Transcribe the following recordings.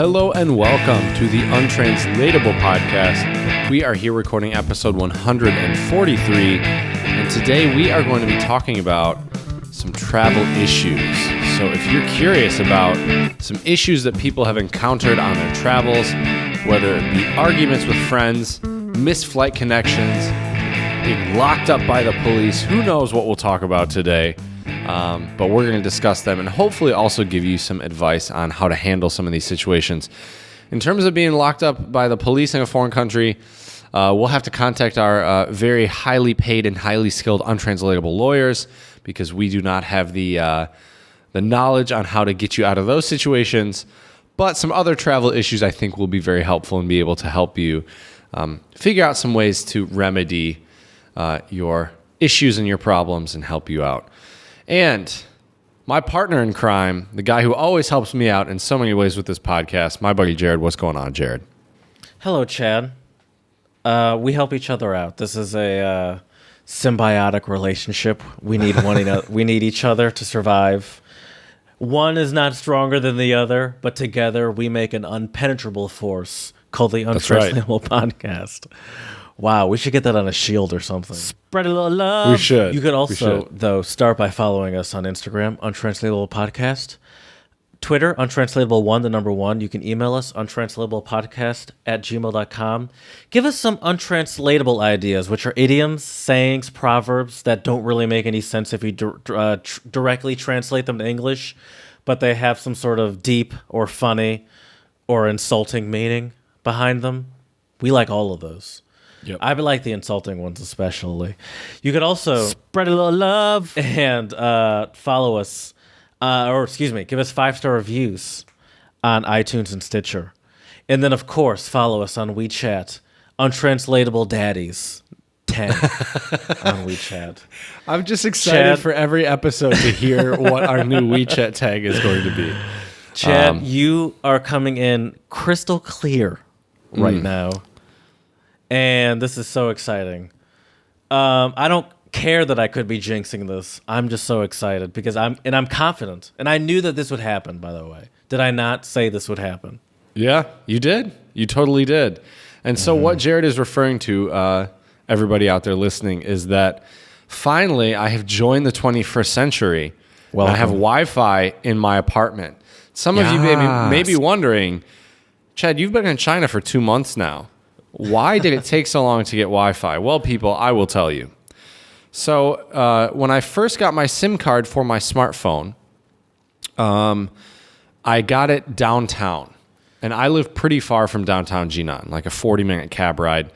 Hello and welcome to the Untranslatable podcast. We are here recording episode 143, and today we are going to be talking about some travel issues. So if you're curious about some issues that people have encountered on their travels, whether it be arguments with friends, missed flight connections, being locked up by the police, who knows what we'll talk about today. But we're going to discuss them and hopefully also give you some advice on how to handle some of these situations. In terms of being locked up by the police in a foreign country, we'll have to contact our very highly paid and highly skilled untranslatable lawyers because we do not have the knowledge on how to get you out of those situations. But some other travel issues I think will be very helpful and be able to help you figure out some ways to remedy your issues and your problems and help you out. And my partner in crime, the guy who always helps me out in so many ways with this podcast, my buddy Jared. What's going on, Jared? Hello, Chad. We help each other out. This is a symbiotic relationship. We need we need each other to survive. One is not stronger than the other, but together we make an unpenetrable force called the Untranslatable Podcast. Wow, we should get that on a shield or something. Spread a little love. We should. You could also, though, start by following us on Instagram, Untranslatable Podcast. Twitter, Untranslatable1, the number 1. You can email us, untranslatablepodcast@gmail.com. Give us some untranslatable ideas, which are idioms, sayings, proverbs that don't really make any sense if you directly translate them to English, but they have some sort of deep or funny or insulting meaning behind them. We like all of those. Yep. I would like the insulting ones especially. You could also spread a little love and follow us, give us 5-star reviews on iTunes and Stitcher. And then, of course, follow us on WeChat, Untranslatable Daddies 10 on WeChat. I'm just excited for every episode to hear what our new WeChat tag is going to be. Chad, you are coming in crystal clear right now. And this is so exciting. I don't care that I could be jinxing this. I'm just so excited because I'm confident. And I knew that this would happen, by the way. Did I not say this would happen? Yeah, you did. You totally did. And so what Jared is referring to, everybody out there listening, is that finally I have joined the 21st century. Well, I have Wi-Fi in my apartment. Some of you may be wondering, Chad, you've been in China for 2 months now. Why did it take so long to get Wi-Fi? Well, people, I will tell you. So when I first got my SIM card for my smartphone, I got it downtown. And I live pretty far from downtown Jinan, like a 40-minute cab ride.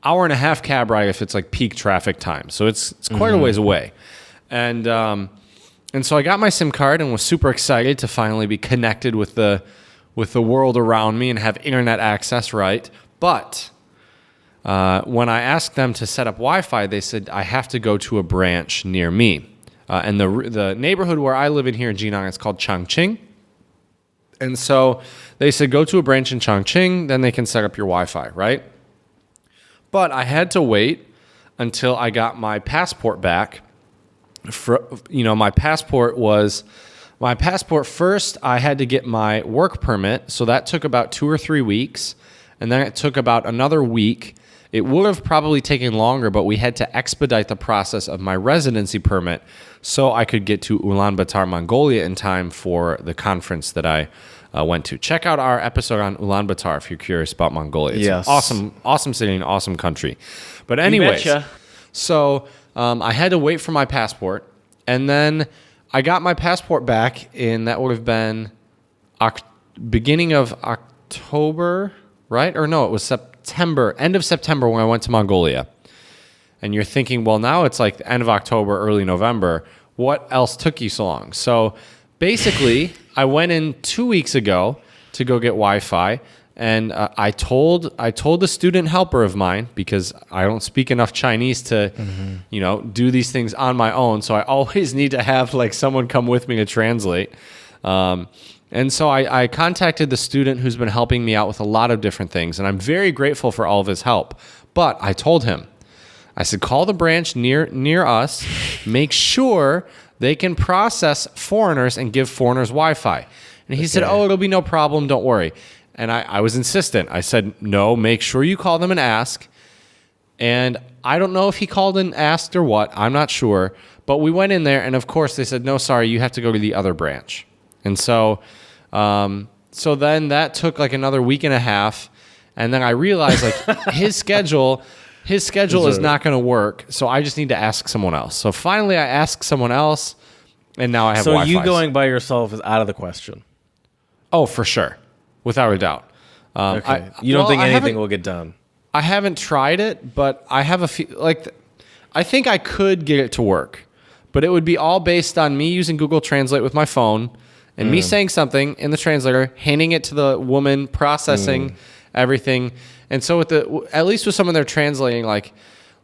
Hour and a half cab ride if it's like peak traffic time. So it's quite a ways away. And so I got my SIM card and was super excited to finally be connected with the world around me and have internet access, right? But when I asked them to set up Wi-Fi, they said I have to go to a branch near me. And the neighborhood where I live in here in Jinan is called Changqing. And so they said go to a branch in Changqing, then they can set up your Wi-Fi, right? But I had to wait until I got my passport back. My passport first, I had to get my work permit, so that took about 2 or 3 weeks. And then it took about another week. It would have probably taken longer, but we had to expedite the process of my residency permit so I could get to Ulaanbaatar, Mongolia in time for the conference that I went to. Check out our episode on Ulaanbaatar if you're curious about Mongolia. It's an awesome city and awesome country. But anyways, so I had to wait for my passport, and then I got my passport back that would have been beginning of October, right? Or no, it was end of September when I went to Mongolia. And you're thinking, well, now it's like the end of October, early November. What else took you so long? So basically, I went in 2 weeks ago to go get Wi-Fi. And I told the student helper of mine, because I don't speak enough Chinese to, do these things on my own. So I always need to have like someone come with me to translate. And so I contacted the student who's been helping me out with a lot of different things, and I'm very grateful for all of his help. But I told him, I said, call the branch near us, make sure they can process foreigners and give foreigners Wi-Fi. And he said, it'll be no problem, don't worry. And I was insistent. I said, no, make sure you call them and ask. And I don't know if he called and asked or what. I'm not sure. But we went in there, and of course they said, no, sorry, you have to go to the other branch. And so then that took like another week and a half. And then I realized like his schedule is not going to work. So I just need to ask someone else. So finally I asked someone else, and now I have Wi-Fi. So you going by yourself is out of the question. Oh, for sure. Without a doubt. Okay. You don't think anything will get done? I haven't tried it, but I have I think I could get it to work, but it would be all based on me using Google Translate with my phone and me saying something in the translator, handing it to the woman, processing everything. And so at least with someone they're translating, like,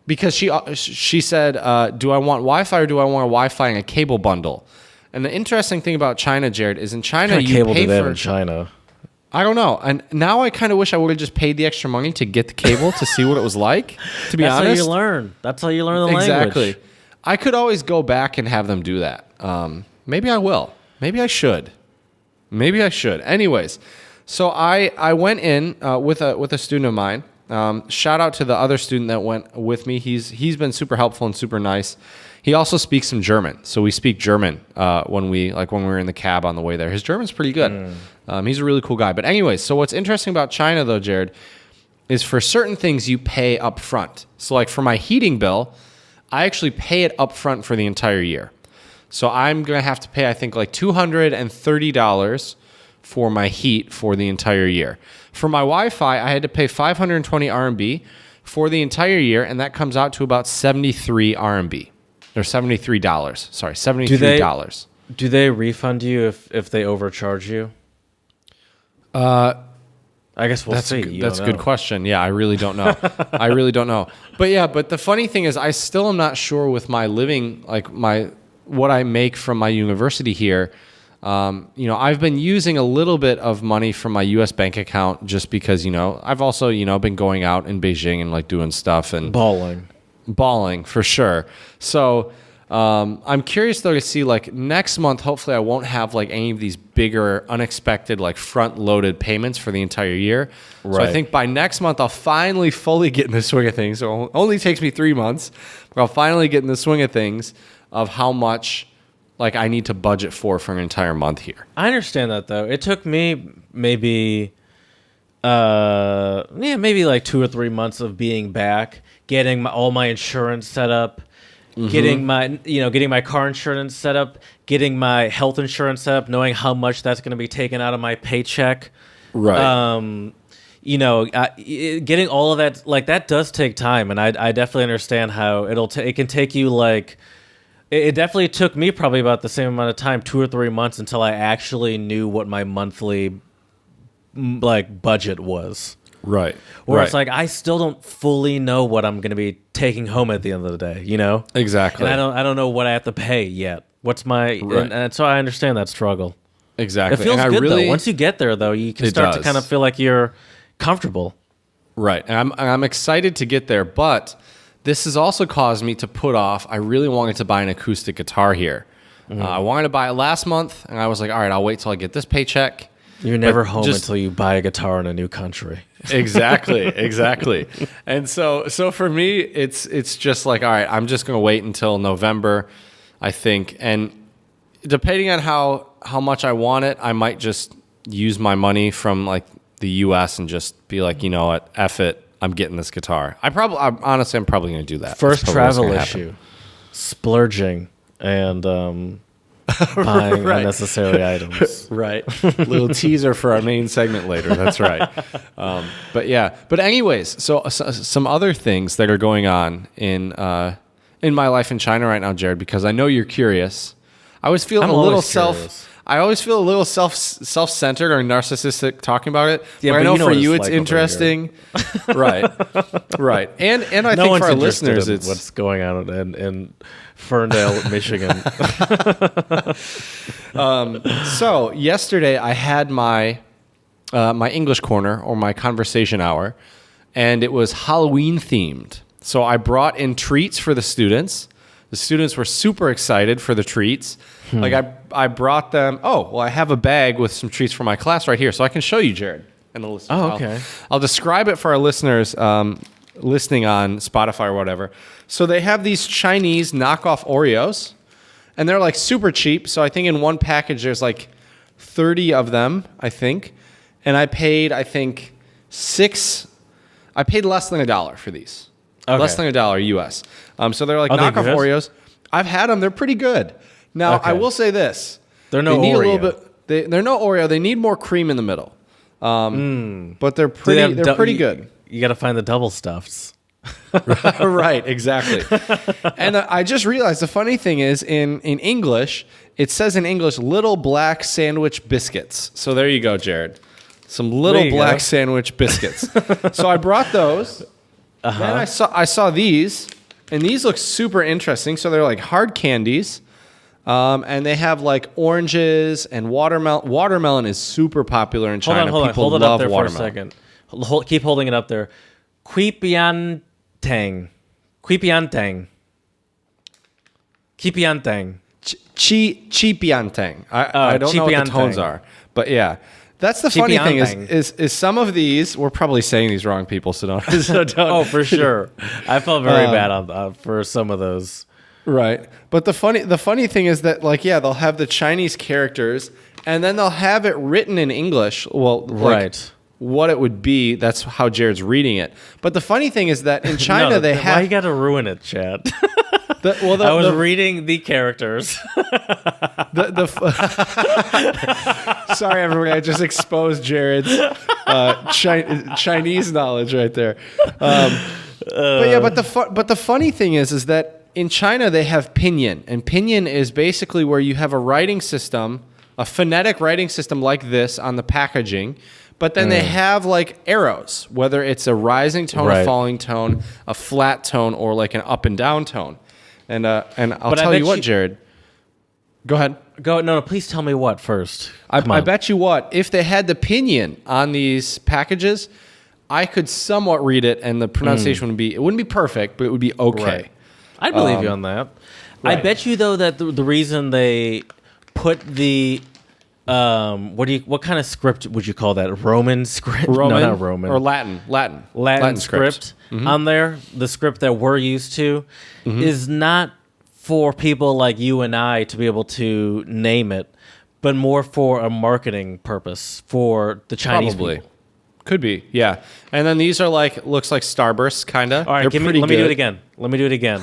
because she said, do I want Wi-Fi or do I want a Wi-Fi and a cable bundle? And the interesting thing about China, Jared, is in China, what kind of cable do they have in China? I don't know. And now I kind of wish I would have just paid the extra money to get the cable to see what it was like, to be honest. That's how you learn. That's how you learn the language. Exactly. I could always go back and have them do that. Maybe I will. Maybe I should. Anyways, so I went in with a student of mine. Shout out to the other student that went with me. He's been super helpful and super nice. He also speaks some German, so we speak German when we were in the cab on the way there. His German's pretty good. He's a really cool guy. But anyways, so what's interesting about China though, Jared, is for certain things you pay up front. So like for my heating bill, I actually pay it up front for the entire year. So I'm gonna have to pay, I think, like $230 for my heat for the entire year. For my Wi-Fi, I had to pay 520 RMB for the entire year, and that comes out to about 73 RMB. Or $73. Sorry, $73. Do they refund you if they overcharge you? I guess we'll see. That's a good question. Yeah, I really don't know. But the funny thing is, I still am not sure with my living, like what I make from my university here. I've been using a little bit of money from my U.S. bank account just because, I've also, been going out in Beijing and like doing stuff and balling for sure. So I'm curious though to see like next month, hopefully I won't have like any of these bigger unexpected like front loaded payments for the entire year. Right. So I think by next month I'll finally fully get in the swing of things. So it only takes me 3 months, but I'll finally get in the swing of things of how much like I need to budget for an entire month here. I understand that though. It took me maybe like 2 or 3 months of being back, getting all my insurance set up, getting my car insurance set up, getting my health insurance set up, knowing how much that's going to be taken out of my paycheck. Right. Getting all of that, like that does take time, and I definitely understand how it can take you like. It definitely took me probably about the same amount of time, 2 or 3 months, until I actually knew what my monthly like budget was. Right. Where it's like I still don't fully know what I'm going to be taking home at the end of the day, Exactly. And I don't know what I have to pay yet. What's my and so I understand that struggle. Exactly. It feels good though. Once you get there though, you can start to kind of feel like you're comfortable. Right. And I'm excited to get there, but this has also caused me to put off. I really wanted to buy an acoustic guitar here. I wanted to buy it last month, and I was like, all right, I'll wait till I get this paycheck. You're never home until you buy a guitar in a new country. Exactly. And so for me, it's just like, all right, I'm just going to wait until November, I think. And depending on how much I want it, I might just use my money from like the U.S. and just be like, you know what, F it. I'm getting this guitar. Honestly, I'm probably going to do that. First travel issue, splurging and buying unnecessary items. Right. Little teaser for our main segment later. That's right. But anyways, so some other things that are going on in my life in China right now, Jared, because I know you're curious. I always feel a little self-centered or narcissistic talking about it. Yeah, but I know for you it's like interesting. Right. And I think for our listeners it's what's going on in Ferndale, Michigan. So yesterday I had my English corner or my conversation hour, and it was Halloween themed. So I brought in treats for the students. The students were super excited for the treats. Like I brought them. Oh, well, I have a bag with some treats for my class right here, so I can show you, Jared. and the listeners. Oh, okay. I'll describe it for our listeners listening on Spotify or whatever. So they have these Chinese knockoff Oreos, and they're like super cheap. So I think in one package there's like 30 of them, I think. And I paid, I think, I paid less than $1 for these. Okay. Less than $1 US. So they're like Are they knockoff good? Oreos. I've had them. They're pretty good. Now, Okay. I will say this. They're no they need Oreo. a little bit. They're no Oreo. They need more cream in the middle. But they're pretty. They're pretty good. You got to find the double stuffs. Right, exactly. And I just realized the funny thing is in English, it says in English little black sandwich biscuits. So there you go, Jared. Some little black sandwich biscuits. So I brought those. Then I saw these, and these look super interesting. So they're like hard candies. And they have like oranges and watermelon. Watermelon is super popular in China. Hold on. People Hold it up love there for a watermelon. second. Keep holding it up there. Quipiantang. Quipiantang. Quipiantang. Chipiantang. I don't know what the tones Chipiantang. are, but yeah. That's the funny thing Chipiantang. is some of these, we're probably saying these wrong, people, so don't. So don't. Oh, for sure. I felt very bad for some of those. Right. But the funny thing is that, like, yeah, they'll have the Chinese characters, and then they'll have it written in English. Well, like, Right. what it would be, that's how Jared's reading it. But the funny thing is that in China, No, they why have... you got to ruin it, Chad? I I was reading the characters. Sorry, everybody. I just exposed Jared's Chinese knowledge right there. But the funny thing is that in China they have pinyin, and pinyin is basically where you have a writing system, a phonetic writing system like this on the packaging, but then they have like arrows, whether it's a rising tone, a Right. falling tone, a flat tone, or like an up and down tone. And I'll But I tell bet you what, you- Jared. Go ahead. No, please tell me what first. I Come on. bet you what, if they had the pinyin on these packages, I could somewhat read it, and the pronunciation it wouldn't be perfect, but it would be okay. Right. I believe you on that. I right. bet you though that the reason they put the what kind of script would you call that? Roman script? Roman, no, not Roman. or Latin script on there, the script that we're used to, is not for people like you and I to be able to name it, but more for a marketing purpose for the Chinese Probably. people. Could be, yeah. And then these are like, looks like Starbursts, kind of. All right, let me do it again. Let me do it again.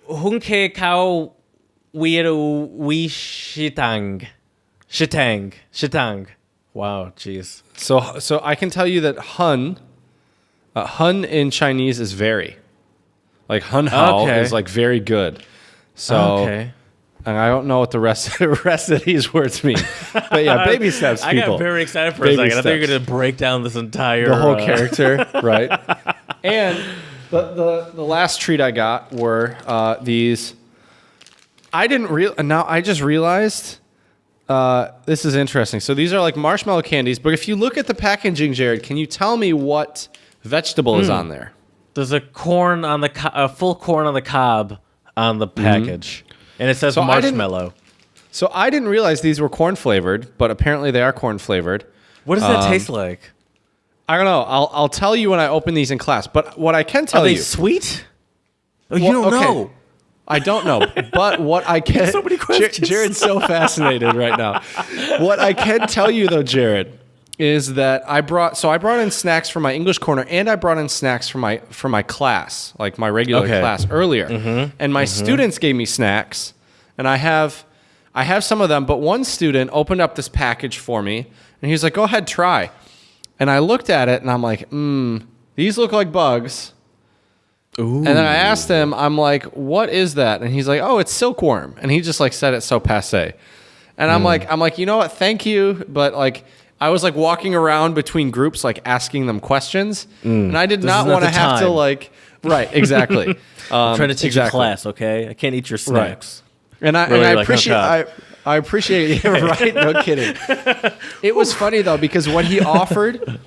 Hunke Kao Wiru Wi Shitang. Wow, jeez. So I can tell you that hun in Chinese is very. Like hun hao Okay. is like very good. So Okay. and I don't know what the rest of these words mean. But yeah, baby steps, I people. got very excited for a Baby second. I thought you were steps. going to break down this entire... The whole character, right? And the last treat I got were these. I didn't now I just realized this is interesting. So these are like marshmallow candies, but if you look at the packaging, Jared, can you tell me what vegetable is on there? There's a corn on a full corn on the cob on the package. And it says So I didn't- marshmallow. So I didn't realize these were corn flavored, but apparently they are corn flavored. What does that taste like? I don't know. I'll tell you when I open these in class. But what I can tell Are they you, sweet? Oh, you Well, don't okay. know. I don't know. But what I can, So many questions. Jared's so fascinated right now. What I can tell you though, Jared, is that I brought in snacks for my English corner, and I brought in snacks for my class, like my regular Okay. class earlier. And my students gave me snacks, and I have some of them. But one student opened up this package for me, and he was like, "Go ahead, try." And I looked at it, and I'm like, these look like bugs. Ooh. And then I asked him, I'm like, "What is that?" And he's like, "Oh, it's silkworm." And he just like said it so passé. And I'm like, you know what? Thank you, but like, I was like walking around between groups, like asking them questions, and I did This not is not want to the have to time. like, right, exactly. I'm trying to teach exactly. a class, okay? I can't eat your snacks. And I Really, like, oh, appreciate God. I appreciate it, right? No kidding. It was funny though because when he offered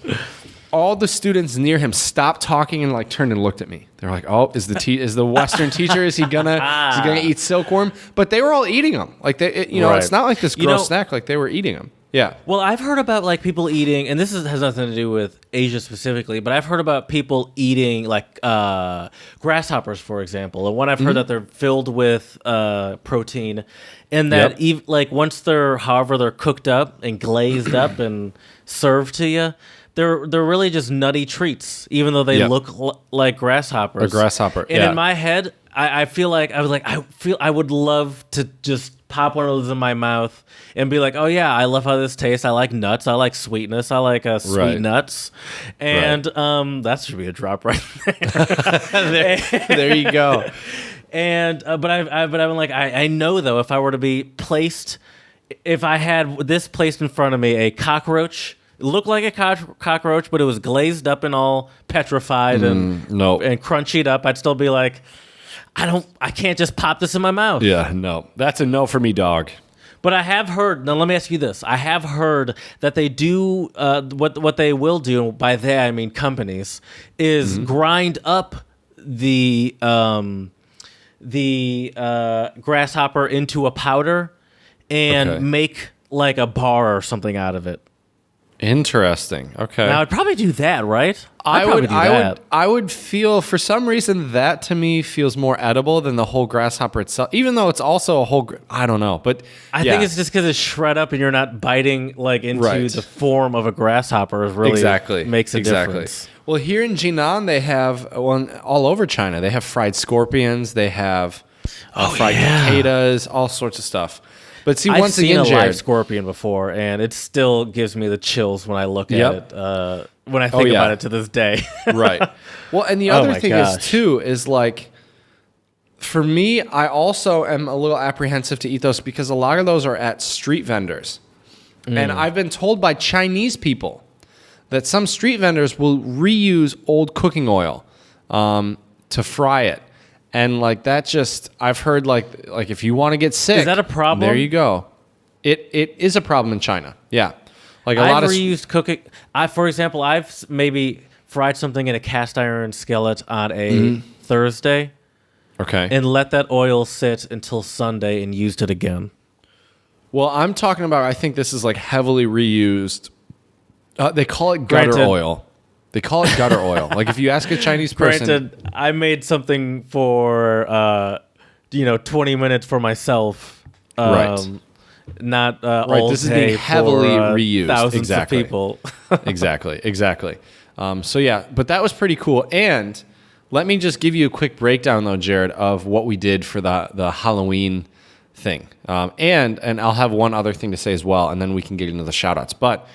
all the students near him stopped talking and like turned and looked at me. They're like, "Oh, is the Western teacher? Is he gonna eat silkworm?" But they were all eating them. Like Right. it's not like this gross snack. Like they were eating them. Yeah. Well, I've heard about like people eating, and has nothing to do with Asia specifically, but I've heard about people eating like grasshoppers, for example. And one I've heard that they're filled with protein, and that like once they're cooked up and glazed up and served to you, they're really just nutty treats, even though they look like grasshoppers. A grasshopper. And in my head, I feel like I would love to just pop one of those in my mouth and be like, oh yeah, I love how this tastes. I like nuts. I like sweetness. I like sweet nuts. And that should be a drop right there. there you go. And but I'm like, I know though, if I were to be placed, if I had this placed in front of me, a cockroach. It looked like a cockroach, but it was glazed up and all petrified and crunched up. I'd still be like, I can't just pop this in my mouth. Yeah, no. That's a no for me, dog. But I have heard, now let me ask you this. I have heard that they do, what they will do, by they I mean companies, is grind up the grasshopper into a powder and make like a bar or something out of it. Interesting. Okay. Now I'd probably do that, right? I would feel, for some reason, that to me feels more edible than the whole grasshopper itself, even though it's also a whole, I don't know, but I think it's just because it's shred up and you're not biting like into the form of a grasshopper really makes a difference. Well, here in Jinan, they have all over China. They have fried scorpions. They have fried cicadas, all sorts of stuff. But see, I've seen a live scorpion before, and it still gives me the chills when I look at it. When I think about it to this day. Right. Well, and the other thing is like, for me, I also am a little apprehensive to eat those because a lot of those are at street vendors. And I've been told by Chinese people that some street vendors will reuse old cooking oil to fry it. And like that just, I've heard like if you want to get sick. Is that a problem? There you go. It is a problem in China. Yeah. Like I've reused cooking. For example, I've maybe fried something in a cast iron skillet on a Thursday. Okay. And let that oil sit until Sunday and used it again. Well, I'm talking about, I think this is like heavily reused. They call it gutter oil. They call it gutter oil. Like if you ask a Chinese person. Granted, I made something for 20 minutes for myself. Right. Not right. This is being heavily reused. Thousands of people. Exactly. So yeah, but that was pretty cool. And let me just give you a quick breakdown, though, Jared, of what we did for the Halloween thing. And I'll have one other thing to say as well, and then we can get into the shout-outs. But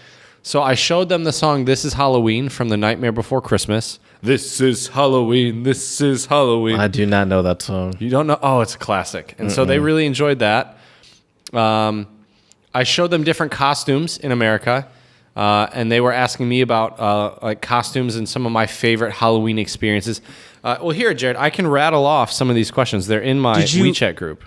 so I showed them the song "This Is Halloween" from The Nightmare Before Christmas. This is Halloween. This is Halloween. I do not know that song. You don't know? Oh, it's a classic. And so they really enjoyed that. I showed them different costumes in America, and they were asking me about like costumes and some of my favorite Halloween experiences. Well, here, Jared, I can rattle off some of these questions. They're in my WeChat group.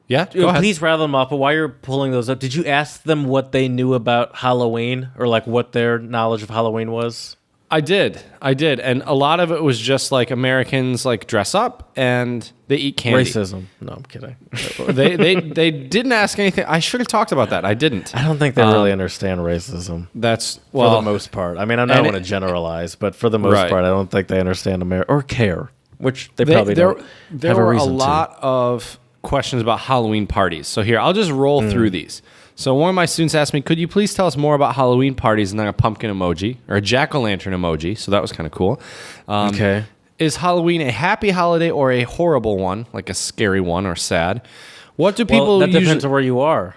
Yeah, go ahead. Please rattle them off. But while you're pulling those up, did you ask them what they knew about Halloween or like what their knowledge of Halloween was? I did. And a lot of it was just like Americans like dress up and they eat candy. Racism. No, I'm kidding. they didn't ask anything. I should have talked about that. I didn't. I don't think they really understand racism. That's for the most part. I mean, I don't want to generalize, but for the most part, I don't think they understand America or care, which they probably don't. There were a lot of questions about Halloween parties. So here, I'll just roll through these. So one of my students asked me, could you please tell us more about Halloween parties, and then a pumpkin emoji or a jack-o'-lantern emoji. So that was kind of cool. Okay. Is Halloween a happy holiday or a horrible one, like a scary one or sad? What do people that depends on where you are.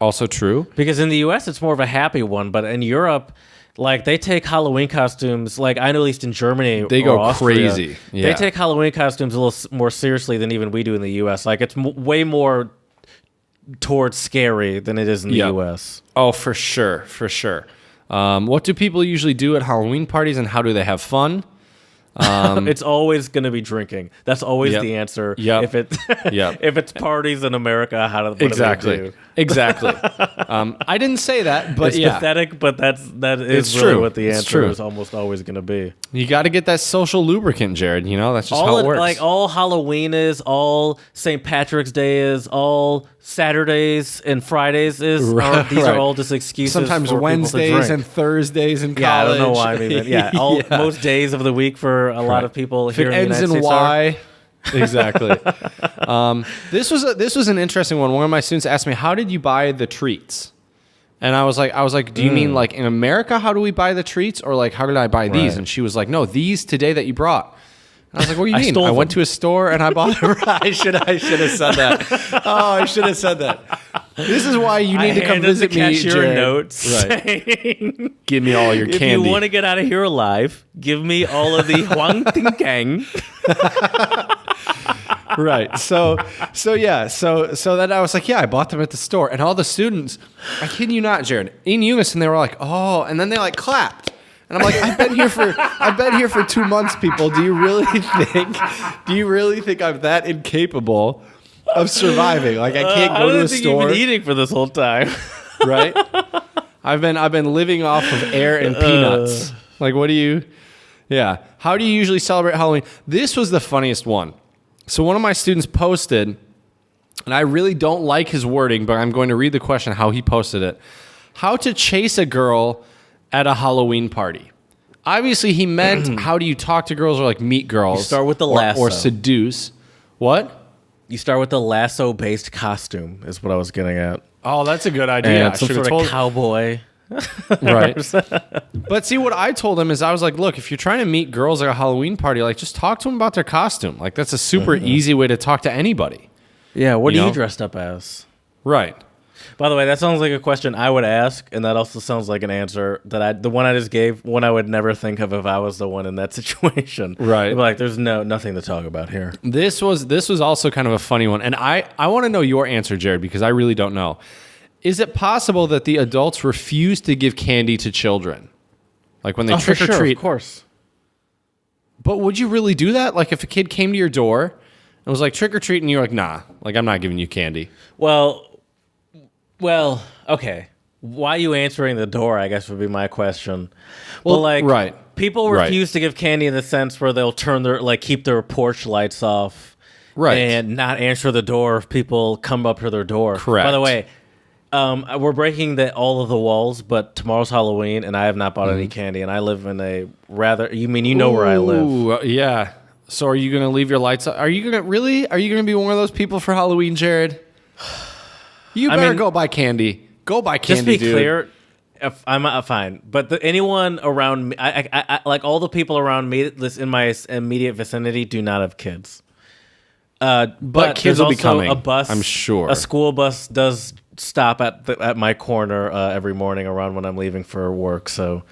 Also true. Because in the U.S., it's more of a happy one. But in Europe, like they take Halloween costumes, like I know at least in Germany they go Austria, crazy. Yeah. They take Halloween costumes a little more seriously than even we do in the U.S. Like it's way more towards scary than it is in the U.S. Oh, for sure. What do people usually do at Halloween parties, and how do they have fun? It's always going to be drinking. That's always Yep. the answer. Yep. If it's Yep. if it's parties in America, what do they do? Exactly. I didn't say that, but It's pathetic, but that is It's really true. what the It's answer true. is almost always going to be. You got to get that social lubricant, Jared. You know, that's just how it works. Like all Halloween is, all St. Patrick's Day is, all Saturdays and Fridays is. These are all just excuses. Sometimes for Wednesdays people to drink. and Thursdays in college. Yeah, I don't know why. Most days of the week for a lot of people If here it in the ends United in States are. Y. Exactly. This was an interesting one. One of my students asked me, "How did you buy the treats?" And I was like, "Do you mean like in America? How do we buy the treats, or like how did I buy these?" Right. And she was like, "No, these today that you brought." And I was like, "What do you mean? stole I went them. to a store and I bought them." I should have said that. Oh, I should have said that. This is why you need to come handed visit the me, cashier Jared. a note Right. saying, Give me all your if candy. you want to get out of here alive, give me all of the Huang Ting Kang. Right. So then I was like, yeah, I bought them at the store. And all the students, I kid you not, Jared, in unison, they were like, oh, and then they like clapped. And I'm like, I've been here for 2 months, people. Do you really think I'm that incapable of surviving? Like I can't go to a store. You've been eating for this whole time. Right? I've been living off of air and peanuts. Like what do you Yeah. How do you usually celebrate Halloween? This was the funniest one. So one of my students posted, and I really don't like his wording, but I'm going to read the question how he posted it. How to chase a girl at a Halloween party. Obviously, he meant how do you talk to girls or like meet girls. You start with the or lasso. seduce. What? You start with the lasso-based costume, is what I was getting at. Oh, that's a good idea. And some sort of cowboy. Right. But see, what I told him is I was like, look, if you're trying to meet girls at a Halloween party, like just talk to them about their costume. Like that's a super easy way to talk to anybody. Yeah, what You are know? you dressed up as? Right. By the way, that sounds like a question I would ask, and that also sounds like an answer the one I just gave, one I would never think of if I was the one in that situation. Right. I'd be like, there's nothing to talk about here. This was also kind of a funny one. And I want to know your answer, Jared, because I really don't know. Is it possible that the adults refuse to give candy to children? Like when they trick or treat? Of course. But would you really do that? Like if a kid came to your door and was like trick or treat and you're like, nah, like I'm not giving you candy. Well, okay. Why are you answering the door, I guess would be my question. Well, like, right. People refuse to give candy in the sense where they'll keep their porch lights off. Right. And not answer the door if people come up to their door. Correct. By the way, we're breaking all of the walls, but tomorrow's Halloween, and I have not bought any candy, and I live in a rather... You know where I live. Ooh, yeah. So are you going to leave your lights up? Are you going to be one of those people for Halloween, Jared? You better go buy candy. Go buy candy, Just be dude. clear, if I'm fine. But anyone around me, I like all the people around me in my immediate vicinity do not have kids. But kids there's will be also coming, a bus. I'm sure. A school bus does stop at my corner every morning around when I'm leaving for work. So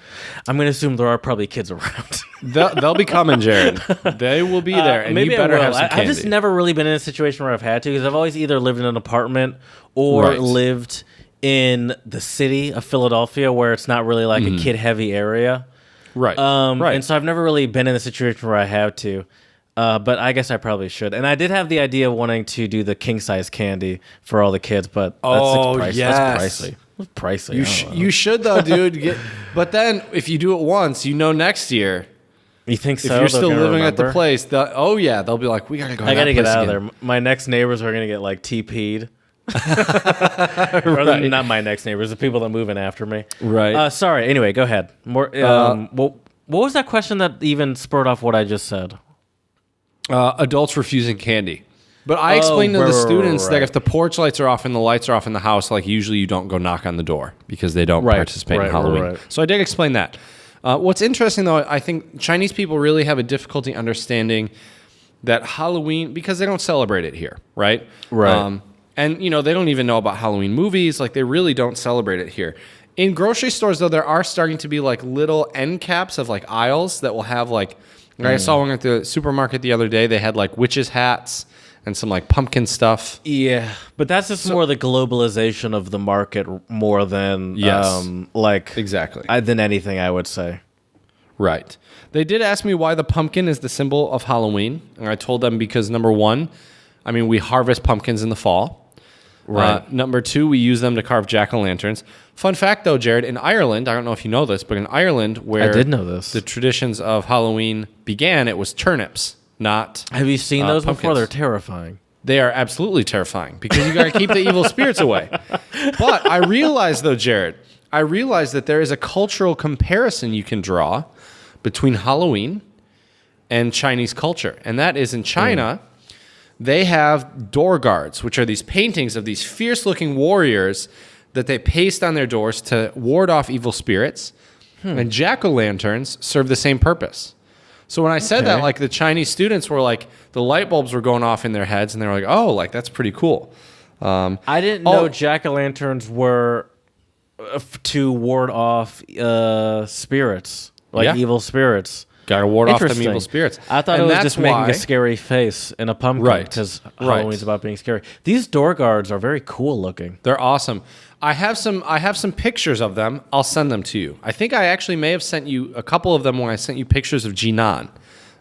I'm going to assume there are probably kids around. They'll be coming, Jared. They will be there, and maybe you better I will. have some candy. I've just never really been in a situation where I've had to, because I've always either lived in an apartment or Right. lived in the city of Philadelphia, where it's not really like a kid-heavy area. Right. Right. And so I've never really been in a situation where I have to. But I guess I probably should. And I did have the idea of wanting to do the king-size candy for all the kids, but Oh, that's yes. pricey. It's pricey. I don't know. You should, though, dude. But then, if you do it once, next year, You think so? if you're They're still gonna living at the remember? place, they'll be like, we got to go to I that got to get place out again. of there. My next neighbors are going to get like TP'd. Or not my next neighbors, the people that move in after me. Right. Sorry. Anyway, go ahead. More. What was that question that even spurred off what I just said? Adults refusing candy. But I explained to the students that right. if the porch lights are off and the lights are off in the house, like usually you don't go knock on the door because they don't participate in Halloween. Right. So I did explain that. What's interesting, though, I think Chinese people really have a difficulty understanding that Halloween, because they don't celebrate it here, right? Right. And, they don't even know about Halloween movies. Like, they really don't celebrate it here. In grocery stores, though, there are starting to be, like, little end caps of, like, aisles that will have, like I saw one at the supermarket the other day. They had, like, witches' hats and some, like, pumpkin stuff. Yeah, but that's just more the globalization of the market more than Yes. like Exactly. than anything, I would say. Right. They did ask me why the pumpkin is the symbol of Halloween. And I told them because, number one, I mean, we harvest pumpkins in the fall. Right. Number two, we use them to carve jack-o'-lanterns. Fun fact, though, Jared, in Ireland, I don't know if you know this, but in Ireland, where I did know this. the traditions of Halloween began, it was turnips, not Have you seen those before? pumpkins. They're terrifying. They are absolutely terrifying because you got to keep the evil spirits away. But I realized, though, Jared, that there is a cultural comparison you can draw between Halloween and Chinese culture. And that is in China, they have door guards, which are these paintings of these fierce-looking warriors that they paste on their doors to ward off evil spirits. And jack-o'-lanterns serve the same purpose. So when I said that, like, the Chinese students were like, the light bulbs were going off in their heads, and they were like, oh, like, that's pretty cool. I didn't know jack-o'-lanterns were to ward off spirits, like evil spirits. Got to ward off them Interesting. evil spirits. I thought And it was that's just making why- a scary face in a pumpkin, Right. because Right. Halloween's about being scary. These door guards are very cool looking. They're awesome. I have some pictures of them. I'll send them to you. I think I actually may have sent you a couple of them when I sent you pictures of Jinan.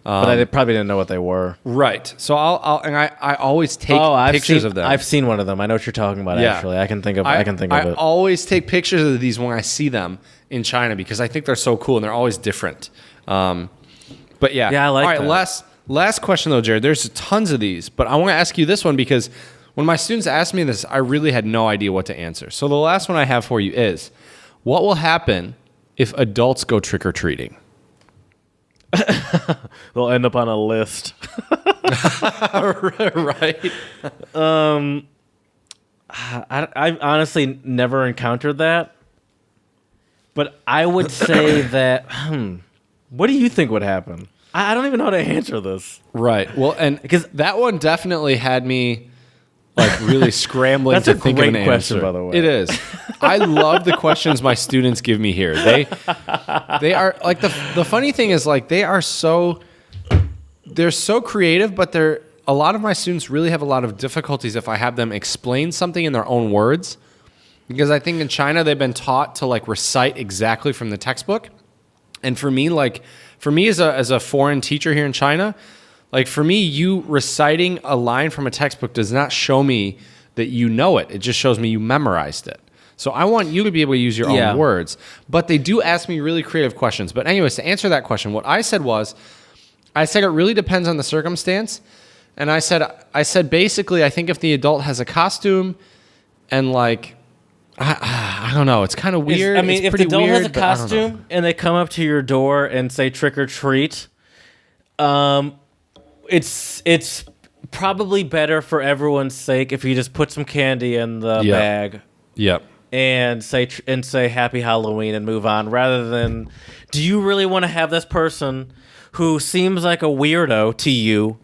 But I probably didn't know what they were. Right. So I always take pictures of them. I've seen one of them. I know what you're talking about. Yeah. Actually, I can think of it. I always take pictures of these when I see them in China because I think they're so cool and they're always different. But yeah. Yeah, I like All right, that. last question though, Jared. There's tons of these, but I want to ask you this one because when my students asked me this, I really had no idea what to answer. So the last one I have for you is, what will happen if adults go trick-or-treating? They'll end up on a list. Right. I honestly never encountered that, but I would say that. What do you think would happen? I don't even know how to answer this. Right. Well, and because that one definitely had me like really scrambling That's to a think of an great question, answer. by the way. It is. I love the questions my students give me here. They are like the funny thing is like they're so creative, but a lot of my students really have a lot of difficulties if I have them explain something in their own words. Because I think in China they've been taught to like recite exactly from the textbook. And for me as a foreign teacher here in China, like for me, you reciting a line from a textbook does not show me that you know it. It just shows me you memorized it. So I want you to be able to use your own words. But they do ask me really creative questions. But anyways, to answer that question, what I said it really depends on the circumstance. And I said basically, I think if the adult has a costume and like, I don't know. It's kind of weird. If the pretty adult weird, has a but I don't know. costume and they come up to your door and say trick or treat, it's probably better for everyone's sake if you just put some candy in the bag. Yep. And say Happy Halloween and move on, rather than, do you really want to have this person who seems like a weirdo to you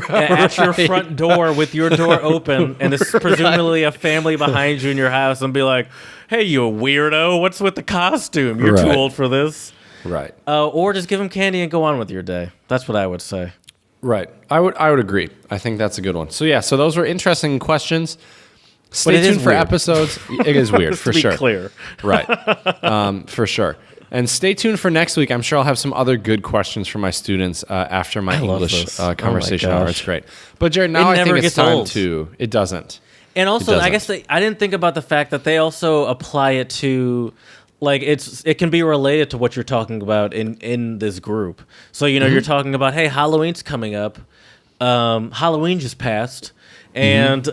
at your front door with your door open and there's presumably a family behind you in your house and be like, hey, you weirdo, what's with the costume? You're too old for this. Right. Or just give them candy and go on with your day. That's what I would say. Right. I would agree. I think that's a good one. So yeah, so those were interesting questions. Stay tuned for weird. episodes. It is weird, for to be sure. clear. Right. For sure. And stay tuned for next week. I'm sure I'll have some other good questions for my students after my love English this. Oh my conversation hour. gosh. It's great. But Jared, now It I think never it's gets time old. to... It doesn't. And also, I doesn't. guess I didn't think about the fact that they also apply it to, like, it can be related to what you're talking about in this group. So, you know, you're talking about, hey, Halloween's coming up. Halloween just passed. And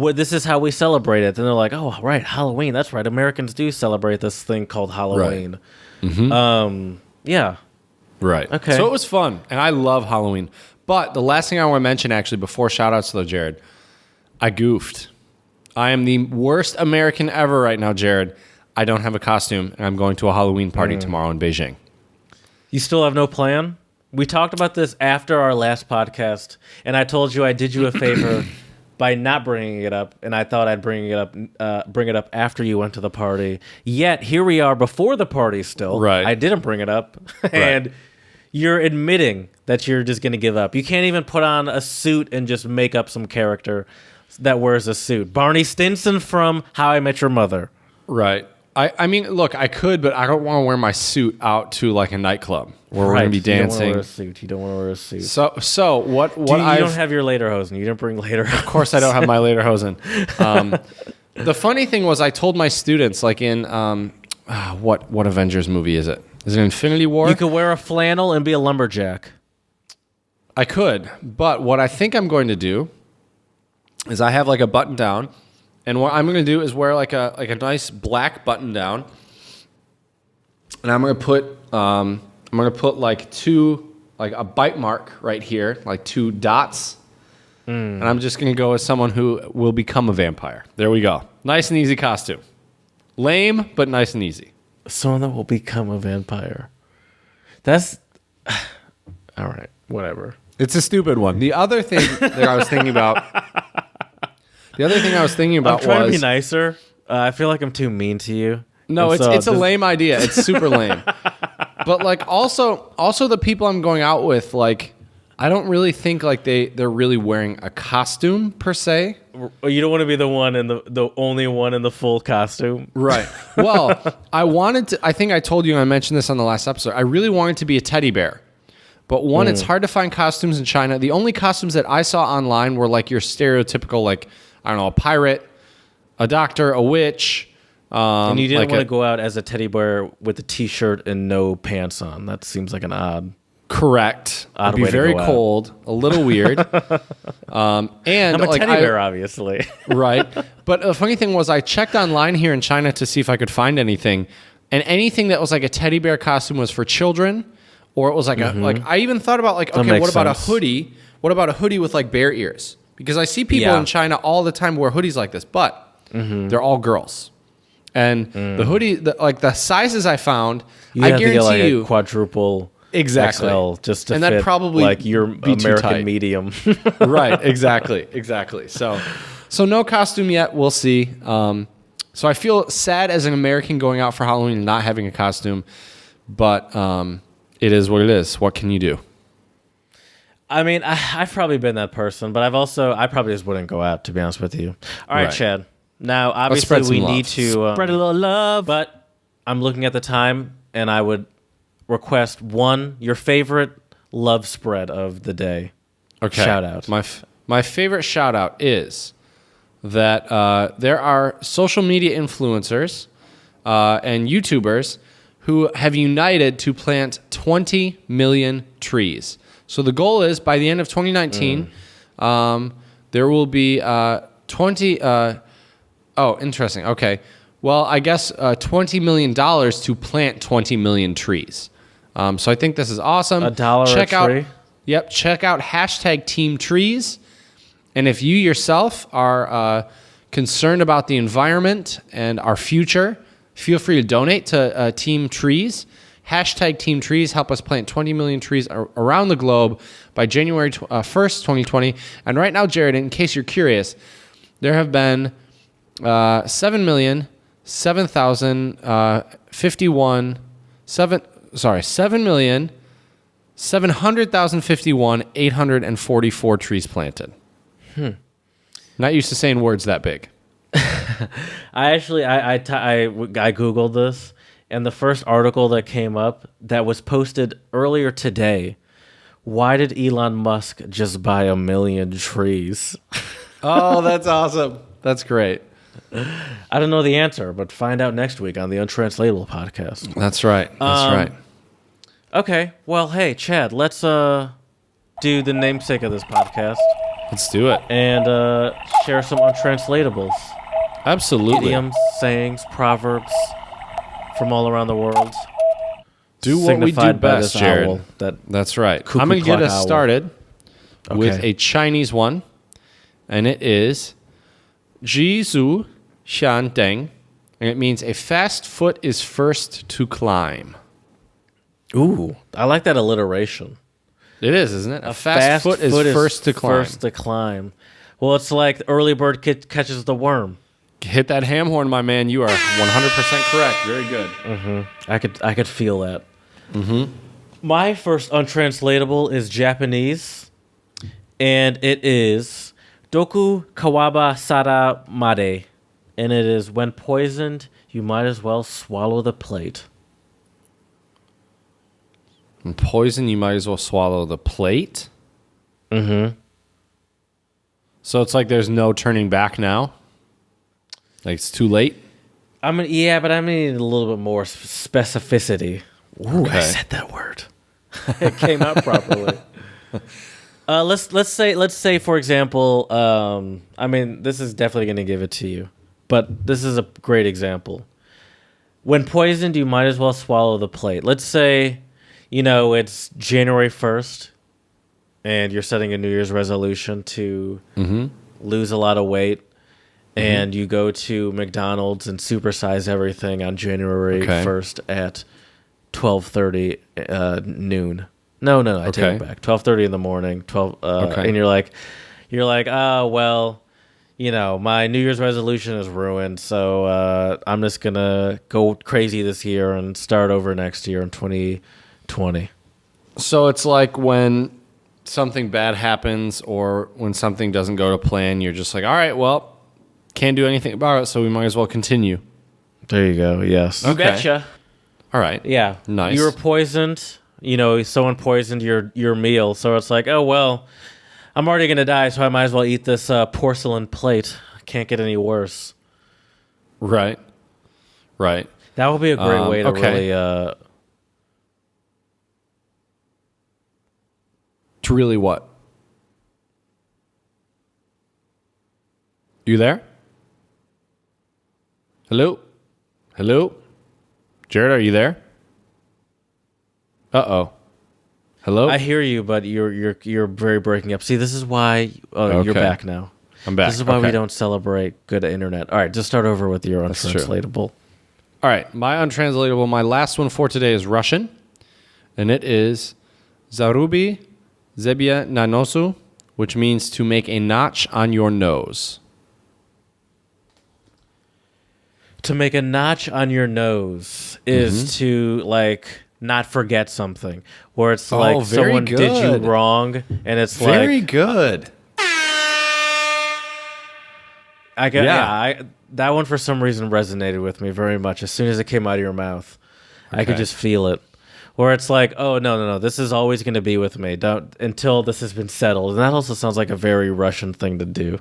this is how we celebrate it. And they're like, oh, right, Halloween. That's right. Americans do celebrate this thing called Halloween. Yeah. Right. Okay. So it was fun, and I love Halloween. But the last thing I want to mention, actually, before shout-outs though, Jared, I goofed. I am the worst American ever right now, Jared. I don't have a costume, and I'm going to a Halloween party tomorrow in Beijing. You still have no plan? We talked about this after our last podcast, and I told you I did you a favor by not bringing it up, and I thought I'd bring it up after you went to the party. Yet here we are before the party still. Right. I didn't bring it up, and you're admitting that you're just going to give up. You can't even put on a suit and just make up some character that wears a suit. Barney Stinson from How I Met Your Mother. Right. I mean, look, I could, but I don't want to wear my suit out to like a nightclub where we're gonna be dancing. You don't want to wear a suit. So what? You don't have your lederhosen. You didn't bring lederhosen. Of course, I don't have my lederhosen. The funny thing was, I told my students, like in what Avengers movie is it? Is it Infinity War? You could wear a flannel and be a lumberjack. I could, but what I think I'm going to do is I have like a button down. And what I'm going to do is wear like a nice black button down, and I'm going to put like a bite mark right here, like 2 dots, and I'm just going to go as someone who will become a vampire. There we go. Nice and easy costume. Lame, but nice and easy. Someone that will become a vampire. That's all right. Whatever. It's a stupid one. The other thing that I was thinking about. I'm trying to be nicer. I feel like I'm too mean to you. No, it's a lame idea. It's super lame. But like also the people I'm going out with, like I don't really think like they're really wearing a costume per se. You don't want to be the one in the only one in the full costume. Right. Well, I think I told you and I mentioned this on the last episode. I really wanted to be a teddy bear. But one, it's hard to find costumes in China. The only costumes that I saw online were like your stereotypical, like, I don't know, a pirate, a doctor, a witch. And you didn't want to go out as a teddy bear with a T-shirt and no pants on. That seems like an odd. Correct. Odd It'd be very cold, a little weird. And I'm a teddy bear, obviously. Right. But the funny thing was, I checked online here in China to see if I could find anything, and anything that was like a teddy bear costume was for children, or it was like I even thought about like, okay, what about a hoodie? What about a hoodie with like bear ears? Because I see people in China all the time wear hoodies like this, but they're all girls. And the hoodie, the sizes I found, I guarantee you, a quadruple XL just to fit probably like your American medium. Right, exactly. So no costume yet. We'll see. So I feel sad as an American going out for Halloween and not having a costume, but it is what it is. What can you do? I mean, I've probably been that person, but I probably just wouldn't go out, to be honest with you. All right, Chad. Now, obviously, we need to spread a little love, but I'm looking at the time, and I would request your favorite love spread of the day. Okay. Shout out. My favorite shout out is that there are social media influencers and YouTubers who have united to plant 20 million trees. So the goal is by the end of 2019, there will be 20. Interesting. Okay. Well, I guess $20 million to plant 20 million trees. So I think this is awesome. $1 a tree? Yep. Check out #TeamTrees. And if you yourself are concerned about the environment and our future, feel free to donate to Team Trees. #Team Trees. Help us plant 20 million trees around the globe by January 1st, 2020. And right now, Jared, in case you're curious, there have been 7,700,051 trees planted. Not used to saying words that big. I Googled this, and the first article that came up that was posted earlier today, why did Elon Musk just buy 1 million trees? Oh, that's awesome. That's great. I don't know the answer, but find out next week on the Untranslatable podcast. That's right. Right. Okay. Well, hey, Chad, let's do the namesake of this podcast. Let's do it. And share some untranslatables. Absolutely. Idioms, sayings, proverbs from all around the world. Do what we do best, Jared. That's right. I'm going to get us started with a Chinese one, and it is Jizu Xian Deng, and it means a fast foot is first to climb. Ooh, I like that alliteration. It is, isn't it? A fast foot is first to climb. First to climb. Well, it's like the early bird catches the worm. Hit that ham horn, my man. You are 100% correct. Very good. I could feel that. My first untranslatable is Japanese, and it is Doku Kawaba Sara Made, and it is when poisoned, you might as well swallow the plate. And poison, you might as well swallow the plate. Mm-hmm. So it's like there's no turning back now? Like it's too late? But I'm gonna need a little bit more specificity. Ooh, I Okay. said that word. It came out properly. Let's say for example, this is definitely gonna give it to you, but this is a great example. When poisoned, you might as well swallow the plate. Let's say, it's January 1st, and you're setting a New Year's resolution to lose a lot of weight, and you go to McDonald's and supersize everything on January 1st at 12:30 noon. No, I take it back. 12:30 in the morning. And you're like, oh well, my New Year's resolution is ruined, so I'm just gonna go crazy this year and start over next year in 2020. So it's like when something bad happens or when something doesn't go to plan, you're just like, all right, well, can't do anything about it, so we might as well continue. There you go. Yes. Okay. You betcha. All right. Yeah. Nice. You were poisoned. Someone poisoned your meal, so it's like, oh well, I'm already gonna die, so I might as well eat this porcelain plate. Can't get any worse. Right. That would be a great way to really. To really what? You there? Hello? Jared, are you there? Uh-oh. Hello? I hear you, but you're very breaking up. See, this is why. Oh, you're back now. I'm back. This is why Okay. we don't celebrate good internet. All right, just start over with your That's true. untranslatable. All right, my untranslatable, my last one for today is Russian, and it is Zarubi Zebia Nanosu, which means to make a notch on your nose. To make a notch on your nose is to not forget something, where it's like very someone did good. you wrong, and it's Very like good. that one for some reason resonated with me very much. As soon as it came out of your mouth, I could just feel it. Where it's like, oh no, this is always going to be with me. Don't until this has been settled. And that also sounds like a very Russian thing to do.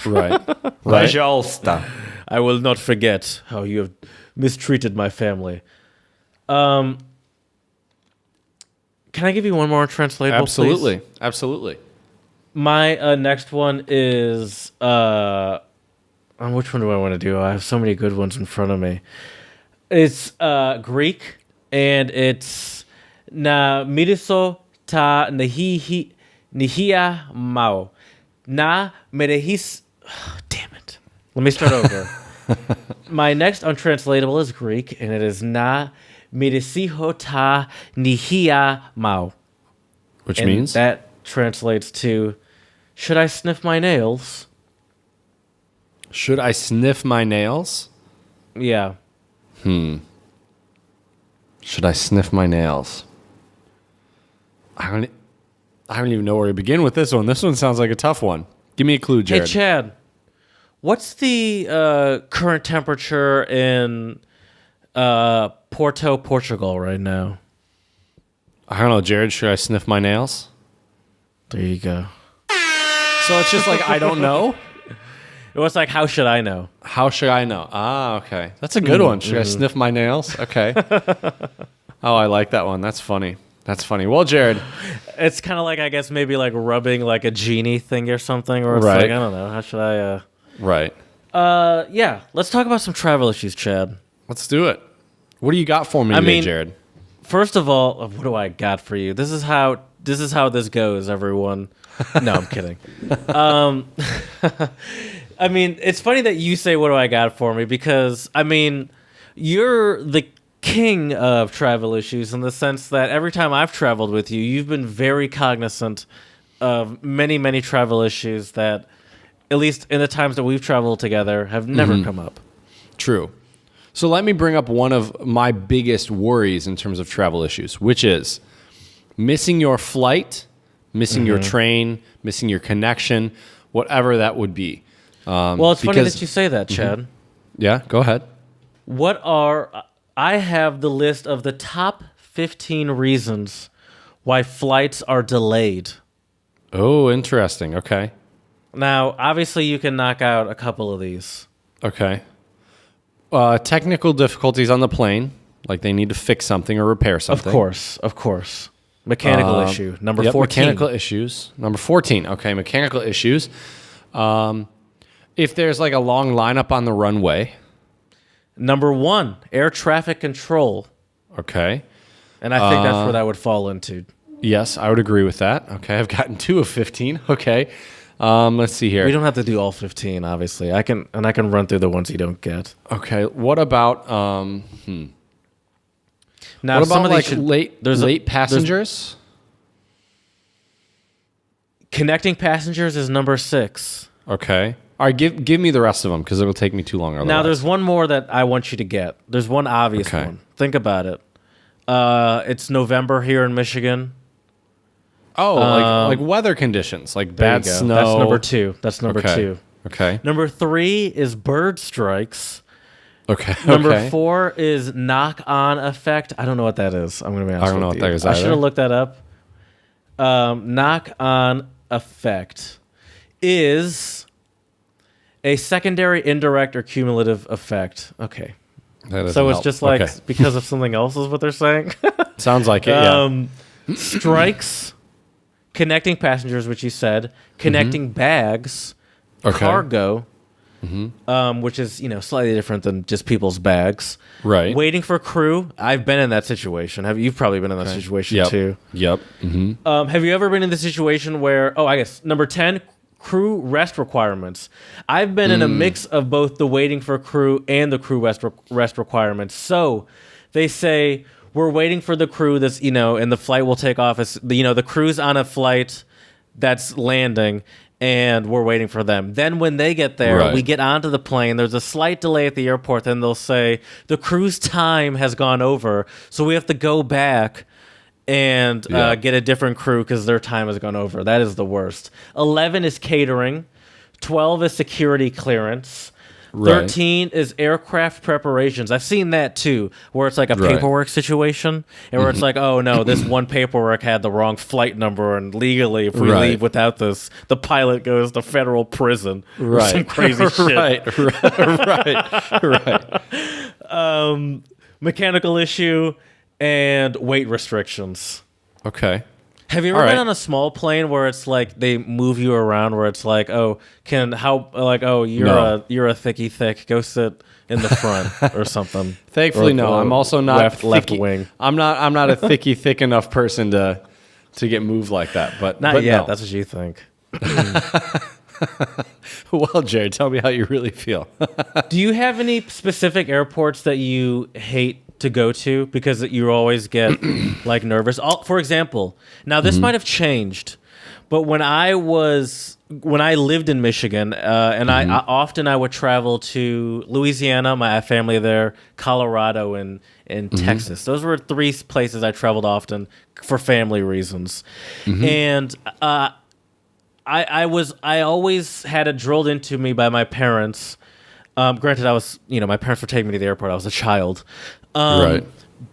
Right. Пожалуйста. I will not forget how you have mistreated my family. Can I give you one more untranslatable, please? Absolutely. My next one is which one do I want to do? I have so many good ones in front of me. It's Greek, and it's na miriso ta nihia mao na merehis. Damn it! Let me start over. My next untranslatable is Greek, and it is na mirisiho ta nihia mao. Which And means? that translates to, should I sniff my nails? Should I sniff my nails? Yeah. Should I sniff my nails? I don't even know where to begin with this one. This one sounds like a tough one. Give me a clue, Jared. Hey, Chad, what's the current temperature in Porto, Portugal right now? I don't know, Jared. Should I sniff my nails? There you go. So it's just like, I don't know? It was like, how should I know? How should I know? Ah, okay. That's a good one. Should I sniff my nails? Okay. Oh, I like that one. That's funny. Well, Jared. It's kind of like, I guess, maybe like rubbing like a genie thing or something, or it's Right. like, I don't know. How should I? Right. Yeah. Let's talk about some travel issues, Chad. Let's do it. What do you got for me today, Jared? First of all, what do I got for you? This is how this goes, everyone. No, I'm kidding. I mean, it's funny that you say, what do I got for me? Because, I mean, you're the king of travel issues in the sense that every time I've traveled with you, you've been very cognizant of many, many travel issues that, at least in the times that we've traveled together, have never come up. True. So let me bring up one of my biggest worries in terms of travel issues, which is missing your flight, missing your train, missing your connection, whatever that would be. Well, it's funny that you say that, Chad. Yeah, go ahead. I have the list of the top 15 reasons why flights are delayed. Oh, interesting. Okay. Now, obviously, you can knock out a couple of these. Okay. Technical difficulties on the plane, like they need to fix something or repair something. Of course. Mechanical issue. Number 14. Mechanical issues. Number 14. Okay, mechanical issues. If there's like a long lineup on the runway. Number 1, air traffic control. Okay. And I think that's where that would fall into. Yes, I would agree with that. Okay, I've gotten 2 of 15. Okay. Let's see here. We don't have to do all 15, obviously. I can run through the ones you don't get. Okay. What about Now, what some about of these like late passengers? Connecting passengers is number 6. Okay. All right, give me the rest of them because it'll take me too long. Otherwise. Now, there's one more that I want you to get. There's one obvious one. Think about it. It's November here in Michigan. Oh, like weather conditions, like There bad you go. snow. That's number 2. Okay. Number 3 is bird strikes. Okay. Number 4 is knock-on effect. I don't know what that is. I'm going to be honest with you. I don't know what that is I should either. have looked that up. Knock-on effect is a secondary, indirect, or cumulative effect. Okay. That doesn't So it's help. just like Okay. because of something else is what they're saying. Sounds like it. Yeah. Strikes, connecting passengers, which you said, connecting bags, Okay. cargo, which is slightly different than just people's bags. Right. Waiting for crew. I've been in that situation. You've probably been in that situation Yep. too. Yep. Mm-hmm. Have you ever been in the situation where? Oh, I guess number 10. Crew rest requirements. I've been in a mix of both the waiting for crew and the crew rest requirements. So they say we're waiting for the crew that's, and the flight will take off. The crew's on a flight that's landing and we're waiting for them. Then when they get there, Right. we get onto the plane. There's a slight delay at the airport. Then they'll say the crew's time has gone over. So we have to go back and get a different crew because their time has gone over. That is the worst. 11 is catering. 12 is security clearance. Right. 13 is aircraft preparations. I've seen that too, where it's like a Right. paperwork situation, and where it's like, oh no, this one paperwork had the wrong flight number, and legally, if we Right. leave without this, the pilot goes to federal prison. Or Right. some crazy shit. Right. Mechanical issue and weight restrictions. Okay. Have you ever All been right. on a small plane where it's like they move you around, where it's like, you're No. a thicky thick, go sit in the front or something. Thankfully, Or no. I'm also not left thicky- wing. I'm not a thick enough person to get moved like that. But Not but yet. no. That's what you think. Well, Jared, tell me how you really feel. Do you have any specific airports that you hate to go to because you always get like nervous? For example, now this might have changed, but when I lived in Michigan, and I would travel to Louisiana, my family there, Colorado, and Texas. Those were 3 places I traveled often for family reasons, and I always had it drilled into me by my parents. Granted, my parents were taking me to the airport. I was a child. Right.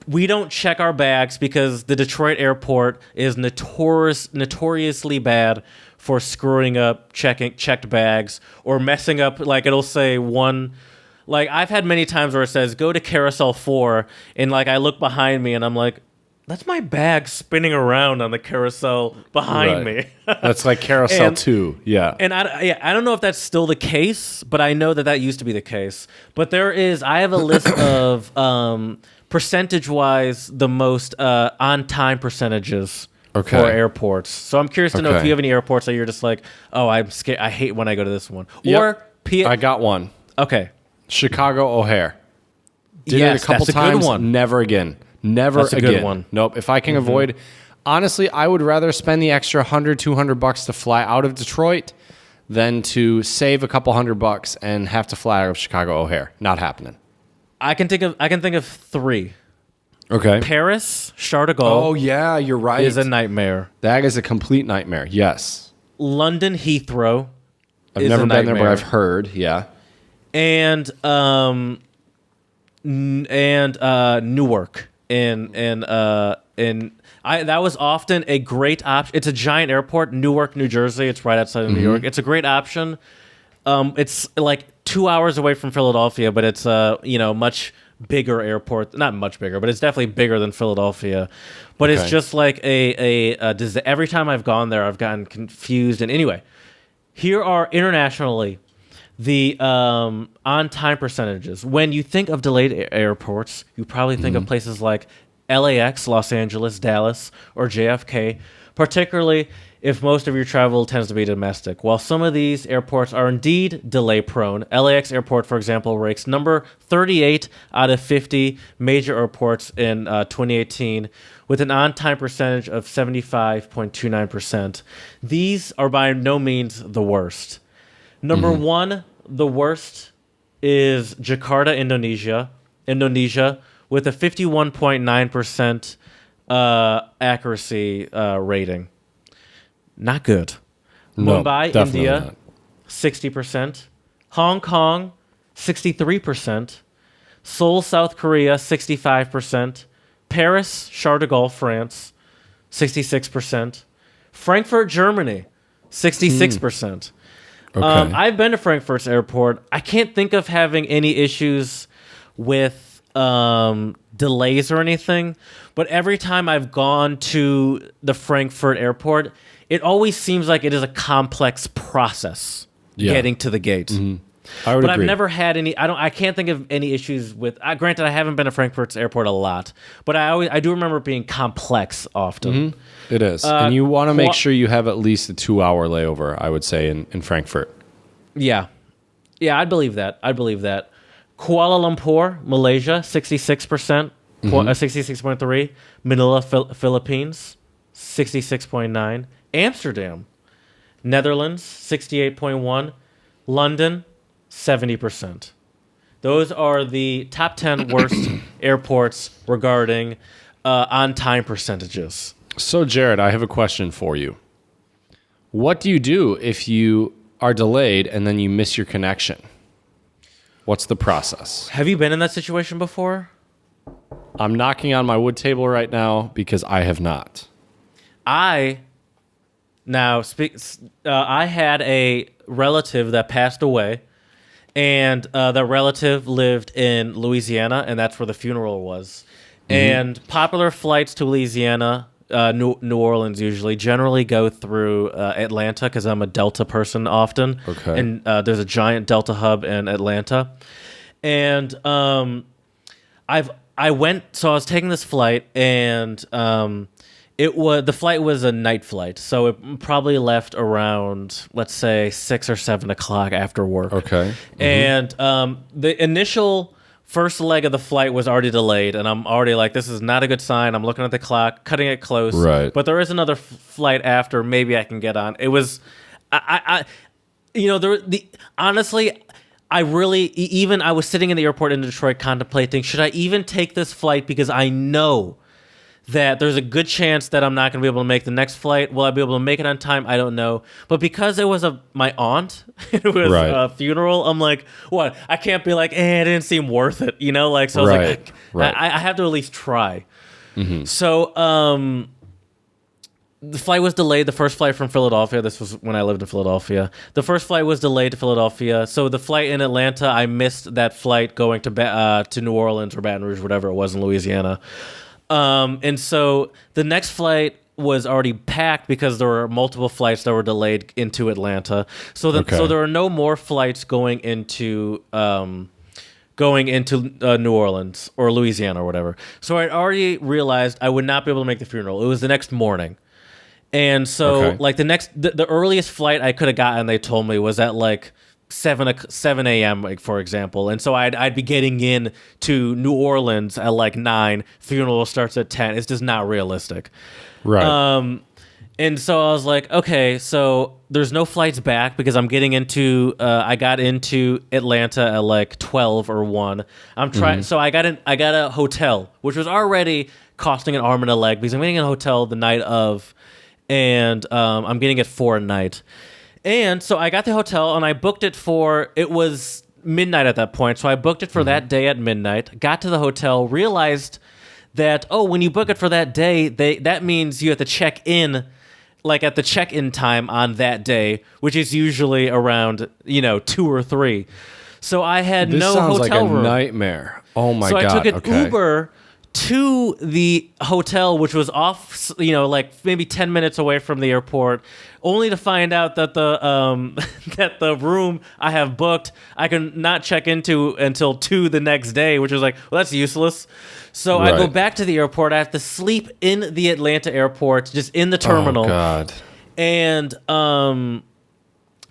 We don't check our bags because the Detroit airport is notoriously bad for screwing up checked bags or messing up. Like it'll say one. Like I've had many times where it says go to carousel 4, and like I look behind me and I'm like, that's my bag spinning around on the carousel behind Right. me. That's like carousel 2. Yeah. And I don't know if that's still the case, but I know that used to be the case. But I have a list of percentage-wise the most on-time percentages for airports. So I'm curious to know if you have any airports that you're just like, oh, I'm scared. I hate when I go to this one. Yep. Or I got one. Okay. Chicago O'Hare. Did Yes, it a couple that's a good times. one. Never again. Never That's a again. good one. Nope. If I can avoid, honestly, I would rather spend the extra $100-$200 to fly out of Detroit than to save a couple $100 and have to fly out of Chicago O'Hare. Not happening. I can think of 3. Okay. Paris, Charles de Gaulle Oh yeah, you're right. is a nightmare. That is a complete nightmare. Yes. London Heathrow I've is never a been there, but nightmare. I've heard. Yeah. And and Newark that was often a great option. It's a giant airport, Newark, New Jersey. It's right outside of New York. It's a great option. It's like 2 hours away from Philadelphia, but it's a much bigger airport. Not much bigger, but it's definitely bigger than Philadelphia. But it's just like every time I've gone there, I've gotten confused. And anyway, here are internationally the on-time percentages. When you think of delayed airports, you probably think of places like LAX, Los Angeles, Dallas, or JFK, particularly if most of your travel tends to be domestic. While some of these airports are indeed delay-prone, LAX Airport, for example, ranks number 38 out of 50 major airports in 2018, with an on-time percentage of 75.29%. These are by no means the worst. Number one, the worst is Jakarta, Indonesia, with a 51.9% accuracy rating. Not good. No, Mumbai, definitely India, not. 60%. Hong Kong, 63%. Seoul, South Korea, 65%. Paris, Charles de Gaulle, France, 66%. Frankfurt, Germany, 66%. Okay. I've been to Frankfurt's airport. I can't think of having any issues with delays or anything, but every time I've gone to the Frankfurt airport, it always seems like it is a complex process getting to the gate. I would But agree. I've never had any. I can't think of any issues with. Granted, I haven't been to Frankfurt's airport a lot, but I do remember it being complex often. It is. And you want to make sure you have at least a 2-hour layover, I would say, in Frankfurt. Yeah, I'd believe that. Kuala Lumpur, Malaysia, 66%, 66.3. Manila, Philippines, 66.9. Amsterdam, Netherlands, 68.1. London, 70%. Those are the top 10 worst airports regarding on-time percentages. So, Jared, I have a question for you. What do you do if you are delayed and then you miss your connection? What's the process? Have you been in that situation before? I'm knocking on my wood table right now because I have not. I had a relative that passed away, and the relative lived in Louisiana, and that's where the funeral was. And popular flights to Louisiana, New Orleans generally go through Atlanta, because I'm a Delta person often. Okay. And there's a giant Delta hub in Atlanta. And I was taking this flight, and the flight was a night flight, so it probably left around, let's say, 6 or 7 o'clock after work. Okay. And the initial first leg of the flight was already delayed, and I'm already like, this is not a good sign. I'm looking at the clock, cutting it close. Right. But there is another flight after. Maybe I can get on. It was, honestly, I was sitting in the airport in Detroit contemplating, should I even take this flight? Because I know that there's a good chance that I'm not going to be able to make the next flight. Will I be able to make it on time? I don't know. But because it was my aunt, it was a funeral, I'm like, what? I can't be like, it didn't seem worth it, So I was like, I have to at least try. So the flight was delayed. The first flight from Philadelphia, this was when I lived in Philadelphia. The first flight was delayed to Philadelphia. So the flight in Atlanta, I missed that flight going to New Orleans or Baton Rouge, whatever it was in Louisiana. And so the next flight was already packed because there were multiple flights that were delayed into Atlanta. So there are no more flights going into New Orleans or Louisiana or whatever. So I already realized I would not be able to make the funeral. It was the next morning. And so like the earliest flight I could have gotten, they told me, was at like 7 a.m., like, for example. And so I'd be getting in to New Orleans at like 9. Funeral starts at 10. It's just not realistic. Right. And so I was like, okay, so there's no flights back because I'm getting I got into Atlanta at like 12 or 1. I'm trying. So I got a hotel, which was already costing an arm and a leg because I'm getting in a hotel the night of, and I'm getting it for a night. And so I got the hotel and I booked it it was midnight at that point. So I booked it for that day at midnight. Got to the hotel, realized that when you book it for that day, that means you have to check in like at the check-in time on that day, which is usually around 2 or 3. So I had This no sounds hotel like a room. nightmare. Oh my So god. I took an okay. Uber to the hotel, which was off, like maybe 10 minutes away from the airport, only to find out that the that the room I have booked I can not check into until 2 the next day, which was like, well, that's useless. So I go Right. back to the airport. I have to sleep in the Atlanta airport, just in the terminal. Oh god. And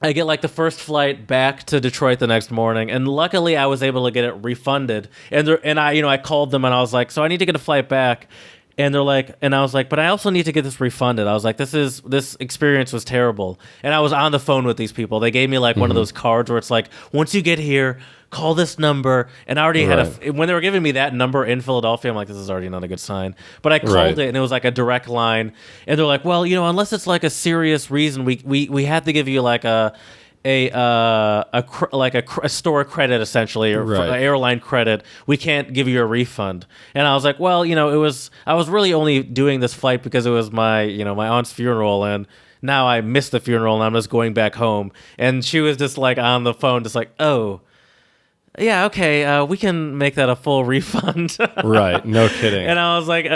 I get like the first flight back to Detroit the next morning, and luckily I was able to get it refunded. And I called them and I was like, so I need to get a flight back. And they're like, and I was like, but I also need to get this refunded. I was like, this experience was terrible. And I was on the phone with these people. They gave me like one of those cards where it's like, once you get here, call this number. And I already had when they were giving me that number in Philadelphia, I'm like, this is already not a good sign. But I called it and it was like a direct line. And they're like, well, unless it's like a serious reason, we have to give you like a store credit essentially, or airline credit. We can't give you a refund. And I was like, well, I was really only doing this flight because it was my my aunt's funeral, and now I missed the funeral and I'm just going back home. And she was just like on the phone, just like, oh yeah, okay, we can make that a full refund. Right, no kidding. And I was like,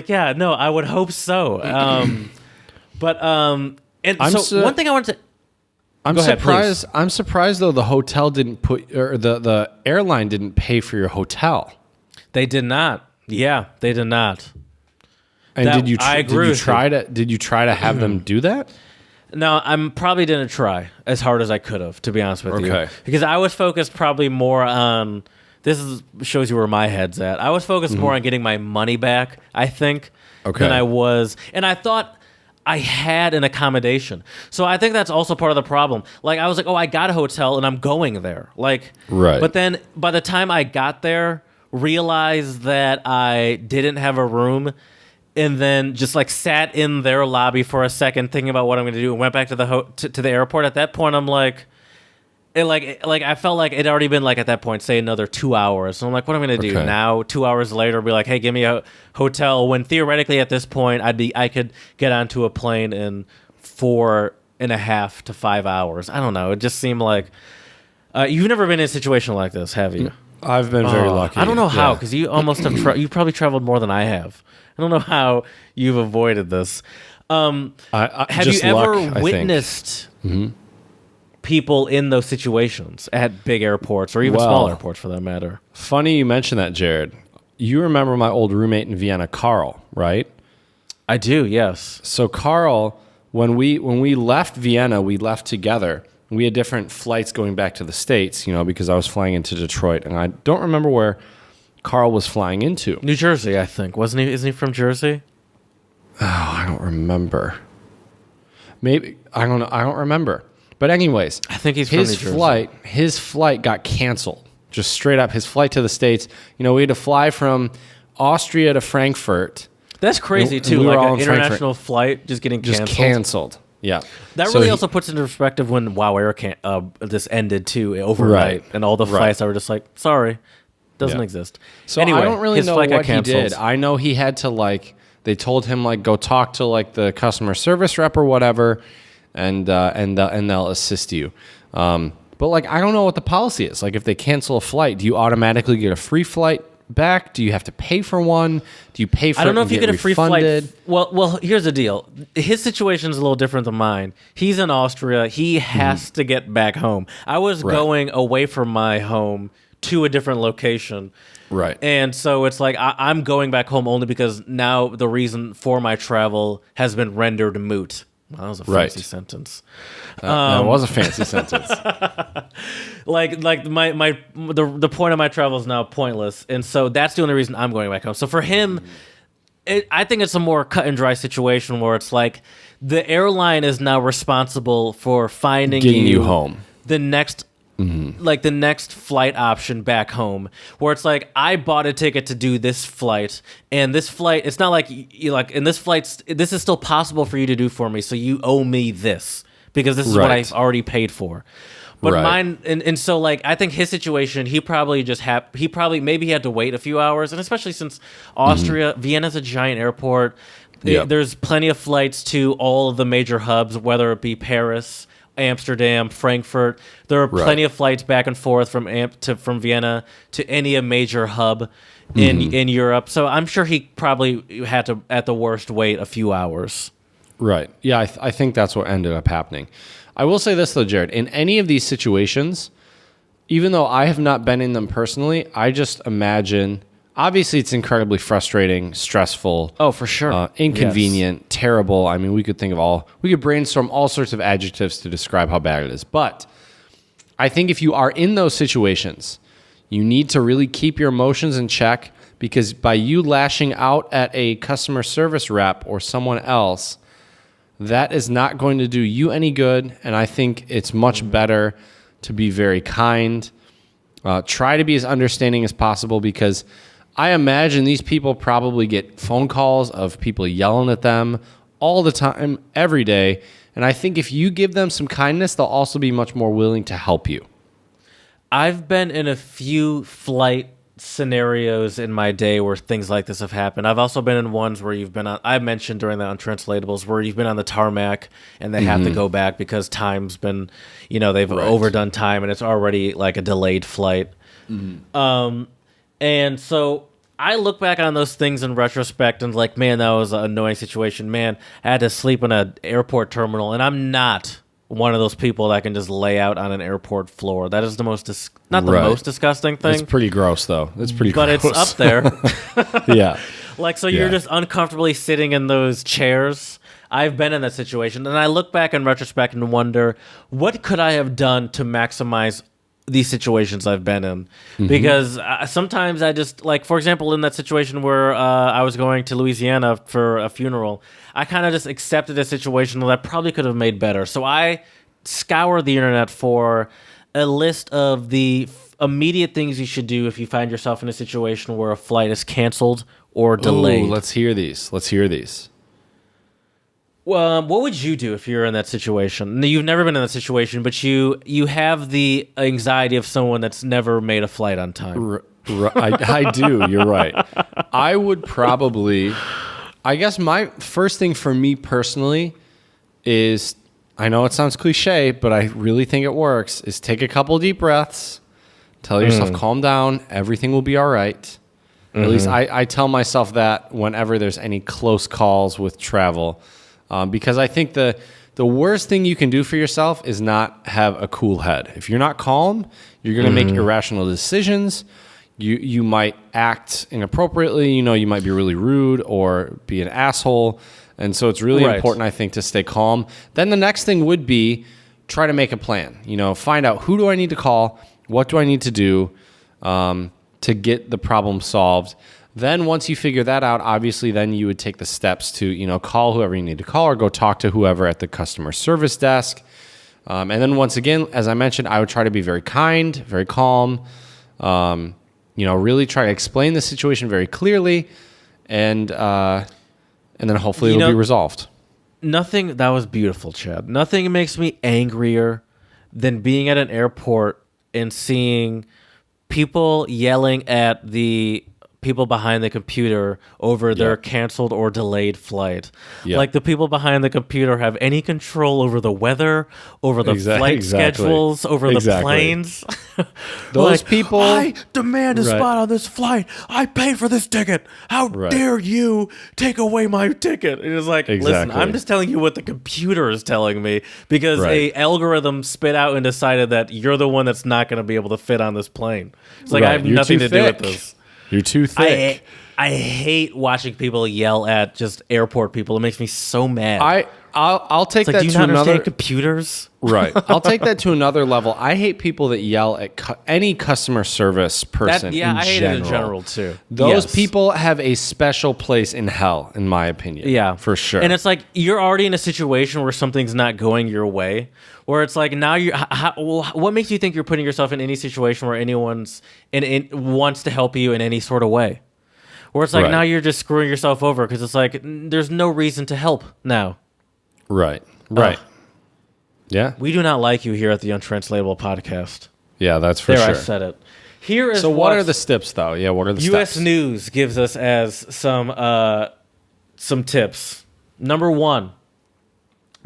yeah, no, I would hope so. One thing I wanted to. I'm Go ahead, surprised. I'm surprised though the hotel didn't put, or the airline didn't pay for your hotel. They did not. Yeah, they did not. And did you try to have them do that? No, I'm probably didn't try as hard as I could have, to be honest with you. Okay. Because I was focused probably more on shows you where my head's at. I was focused more on getting my money back, I think, than I was. And I thought I had an accommodation. So I think that's also part of the problem. Like, I was like, oh, I got a hotel and I'm going there. Like, right. But then by the time I got there, realized that I didn't have a room, and then just like sat in their lobby for a second thinking about what I'm going to do, and went back to the airport. At that point, I'm like, I felt like it'd already been like at that point, say another 2 hours. So I'm like, what am I going to do now? 2 hours later, be like, hey, give me a hotel. When theoretically at this point, I could get onto a plane in 4.5 to 5 hours. I don't know. It just seemed like you've never been in a situation like this, have you? I've been very lucky. I don't know how, because you almost have. You probably traveled more than I have. I don't know how you've avoided this. Have you ever witnessed people in those situations at big airports or even small airports, for that matter? Funny you mentioned that, Jared. You remember my old roommate in Vienna, Carl, right? I do, yes. So Carl, when we left Vienna, we left together. We had different flights going back to the States, because I was flying into Detroit, and I don't remember where Carl was flying into. New Jersey, I think. Wasn't he? Isn't he from Jersey? Oh, I don't remember. Maybe I don't know. I don't remember. But anyways, I think he's from New Jersey. His flight got canceled. Just straight up, his flight to the States. We had to fly from Austria to Frankfurt. That's crazy too. We were like all an in international flight just getting canceled. Yeah. That really also puts into perspective when WoW Air this ended too overnight, and all the flights were just like, sorry, doesn't exist. So anyway, I don't really know what he did. canceled. I know he had to they told him go talk to the customer service rep or whatever, and they'll assist you. But I don't know what the policy is. If they cancel a flight, do you automatically get a free flight back? Do you have to pay for one? Do you pay for? I don't know if you get a free refunded? flight. Well, here's the deal. His situation is a little different than mine. He's in Austria. He has to get back home. I was going away from my home to a different location. Right. And so it's like I'm going back home only because now the reason for my travel has been rendered moot. Well, that was a fancy sentence. That was a fancy sentence. The point of my travel is now pointless, and so that's the only reason I'm going back home. So for him, I think it's a more cut and dry situation where it's like the airline is now responsible for finding getting you home. The next. The next flight option back home, where it's like I bought a ticket to do this flight, and this flight, it's not like in this flight, this is still possible for you to do for me, so you owe me this because this is what Right. I've already paid for. But Right. mine, and so like I think his situation, he probably maybe he had to wait a few hours, and especially since Austria, Vienna's a giant airport. Yep. There's plenty of flights to all of the major hubs, whether it be Paris, Amsterdam, Frankfurt. There are Right. plenty of flights back and forth from Vienna to any major hub in Europe. So I'm sure he probably had to, at the worst, wait a few hours. Right. Yeah, I think that's what ended up happening. I will say this, though, Jared. In any of these situations, even though I have not been in them personally, I just imagine, obviously it's incredibly frustrating, stressful. Oh, for sure. Inconvenient, terrible. I mean, we could brainstorm all sorts of adjectives to describe how bad it is. But I think if you are in those situations, you need to really keep your emotions in check, because by you lashing out at a customer service rep or someone else, that is not going to do you any good. And I think it's much better to be very kind. Try to be as understanding as possible, because I imagine these people probably get phone calls of people yelling at them all the time, every day. And I think if you give them some kindness, they'll also be much more willing to help you. I've been in a few flight scenarios in my day where things like this have happened. I've also been in ones where I mentioned during the Untranslatables, where you've been on the tarmac and they have to go back because time's been, they've overdone time and it's already like a delayed flight. And so I look back on those things in retrospect and like, man, that was an annoying situation. Man, I had to sleep in an airport terminal, and I'm not one of those people that can just lay out on an airport floor. That is the most not the most disgusting thing. It's pretty gross, though. It's pretty but gross. It's up there. Yeah. Like, so you're just uncomfortably sitting in those chairs. I've been in that situation, and I look back in retrospect and wonder, what could I have done to maximize these situations I've been in? Because sometimes I just, like, for example, in that situation where I was going to Louisiana for a funeral, I kind of just accepted a situation that I probably could have made better. So I scoured the internet for a list of the immediate things you should do if you find yourself in a situation where a flight is canceled or delayed. Ooh, let's hear these. Well, what would you do if you're in that situation? You've never been in that situation, but you have the anxiety of someone that's never made a flight on time. I do. You're right. I would probably, I guess my first thing for me personally is, I know it sounds cliche, but I really think it works, is take a couple deep breaths, tell yourself, calm down, everything will be all right. At least I tell myself that whenever there's any close calls with travel. Because I think the worst thing you can do for yourself is not have a cool head. If you're not calm, you're going to make irrational decisions. You might act inappropriately. You might be really rude or be an asshole. And so it's really important, I think, to stay calm. Then the next thing would be try to make a plan. Find out, who do I need to call? What do I need to do to get the problem solved? Then once you figure that out, obviously, then you would take the steps to, call whoever you need to call or go talk to whoever at the customer service desk. And then once again, as I mentioned, I would try to be very kind, very calm, really try to explain the situation very clearly, and then hopefully it'll be resolved. That was beautiful, Chad. Nothing makes me angrier than being at an airport and seeing people yelling at the people behind the computer over their canceled or delayed flight. Like, the people behind the computer have any control over the weather, over the flight schedules, over the planes. Those people, I demand a spot on this flight. I paid for this ticket. How dare you take away my ticket? It is like, listen, I'm just telling you what the computer is telling me, because a algorithm spit out and decided that you're the one that's not going to be able to fit on this plane. It's like, I have nothing to do with this. You're too thick. I hate watching people yell at just airport people. It makes me so mad. I'll take that do you to not another understand computers. Right. I'll take that to another level. I hate people that yell at any customer service person. I hate it in general too. Those people have a special place in hell, in my opinion. Yeah, for sure. And it's like, you're already in a situation where something's not going your way, where it's like, now what makes you think you're putting yourself in any situation where anyone's wants to help you in any sort of way? Where it's like, now you're just screwing yourself over, because it's like, there's no reason to help now. Right. Yeah. We do not like you here at the Untranslatable podcast. Yeah, that's for There, sure. I said it. Here is So what are the steps, though? Yeah, what are the U.S. steps? News gives us as some tips. Number 1,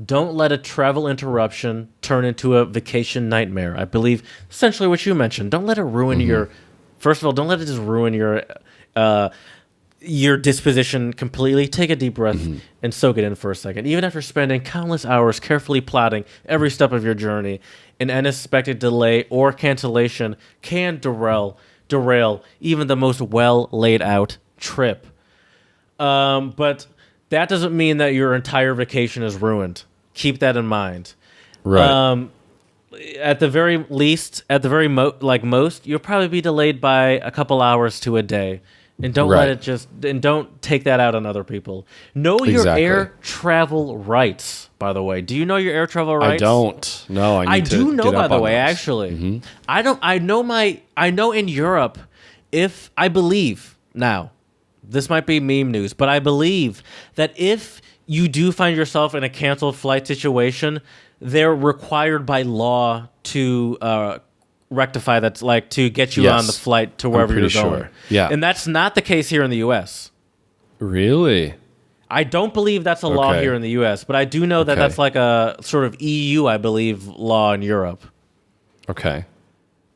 don't let a travel interruption turn into a vacation nightmare. I believe essentially what you mentioned. Don't let it ruin your. First of all, don't let it just ruin your disposition completely. Take a deep breath and soak it in for a second. Even after spending countless hours carefully plotting every step of your journey, an unexpected delay or cancellation can derail even the most well laid out trip. But that doesn't mean that your entire vacation is ruined. Keep that in mind. Right. At the very least, at the very most, you'll probably be delayed by a couple hours to a day. And don't let it and don't take that out on other people. Know your air travel rights, by the way. Do you know your air travel rights? I don't. No, I do know, by the way, actually. I know in Europe, I believe, now, this might be meme news, but I believe that if you do find yourself in a canceled flight situation, they're required by law to rectify that, like to get you on the flight to wherever you're going. Yeah. And that's not the case here in the U.S. Really? I don't believe that's a law here in the U.S., but I do know that that's like a sort of EU, I believe, law in Europe. Okay.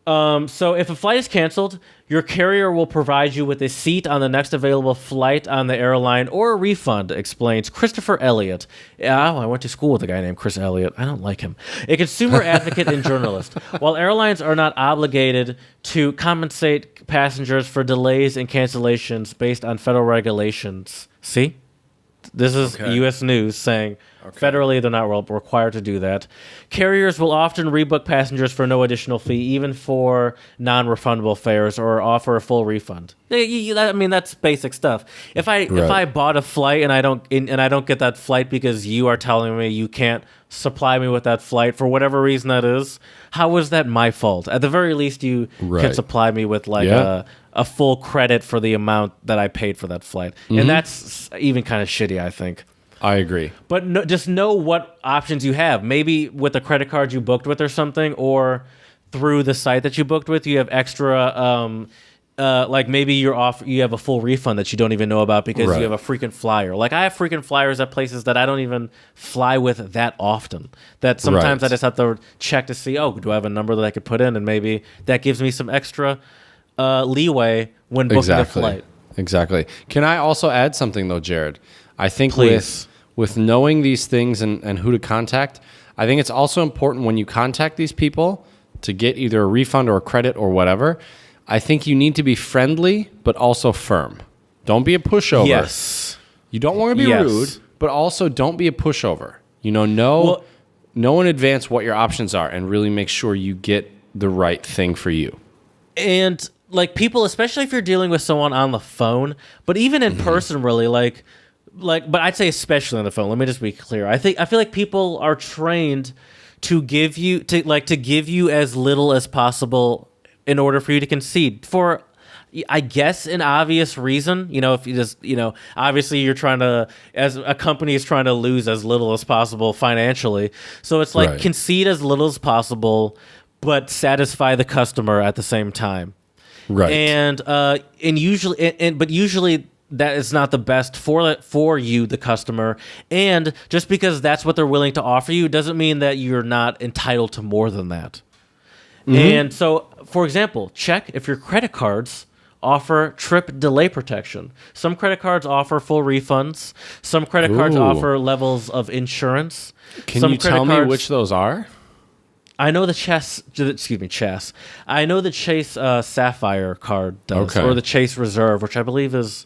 So if a flight is canceled, your carrier will provide you with a seat on the next available flight on the airline or a refund, explains Christopher Elliott. I went to school with a guy named Chris Elliott. I don't like him. A consumer advocate and journalist. While airlines are not obligated to compensate passengers for delays and cancellations based on federal regulations. See? This is U.S. News saying federally they're not required to do that. Carriers will often rebook passengers for no additional fee, even for non-refundable fares, or offer a full refund. I mean, that's basic stuff. If I bought a flight and I don't get that flight because you are telling me you can't supply me with that flight for whatever reason that is, how is that my fault? At the very least, you can supply me with a full credit for the amount that I paid for that flight. And that's even kind of shitty, I think. I agree. But just know what options you have. Maybe with the credit card you booked with or something, or through the site that you booked with, you have extra, like maybe you have a full refund that you don't even know about because you have a frequent flyer. Like I have frequent flyers at places that I don't even fly with that often. That sometimes I just have to check to see, do I have a number that I could put in? And maybe that gives me some extra leeway when booking a flight. Exactly. Can I also add something though, Jared? I think with knowing these things and who to contact, I think it's also important when you contact these people to get either a refund or a credit or whatever. I think you need to be friendly, but also firm. Don't be a pushover. Yes. You don't want to be rude, but also don't be a pushover. Know in advance what your options are and really make sure you get the right thing for you. And like people, especially if you're dealing with someone on the phone, but even in person, really, but I'd say especially on the phone. Let me just be clear. I feel like people are trained to give you as little as possible in order for you to concede for, I guess, an obvious reason. If you just, obviously you're trying to, as a company is trying to lose as little as possible financially. So it's like concede as little as possible, but satisfy the customer at the same time. Right. And usually that is not the best for you, the customer. And just because that's what they're willing to offer you doesn't mean that you're not entitled to more than that. And so, for example, check if your credit cards offer trip delay protection. Some credit cards offer full refunds. Some credit cards offer levels of insurance. Can you tell me which those are? I know the Chase Sapphire card does, or the Chase Reserve, which I believe is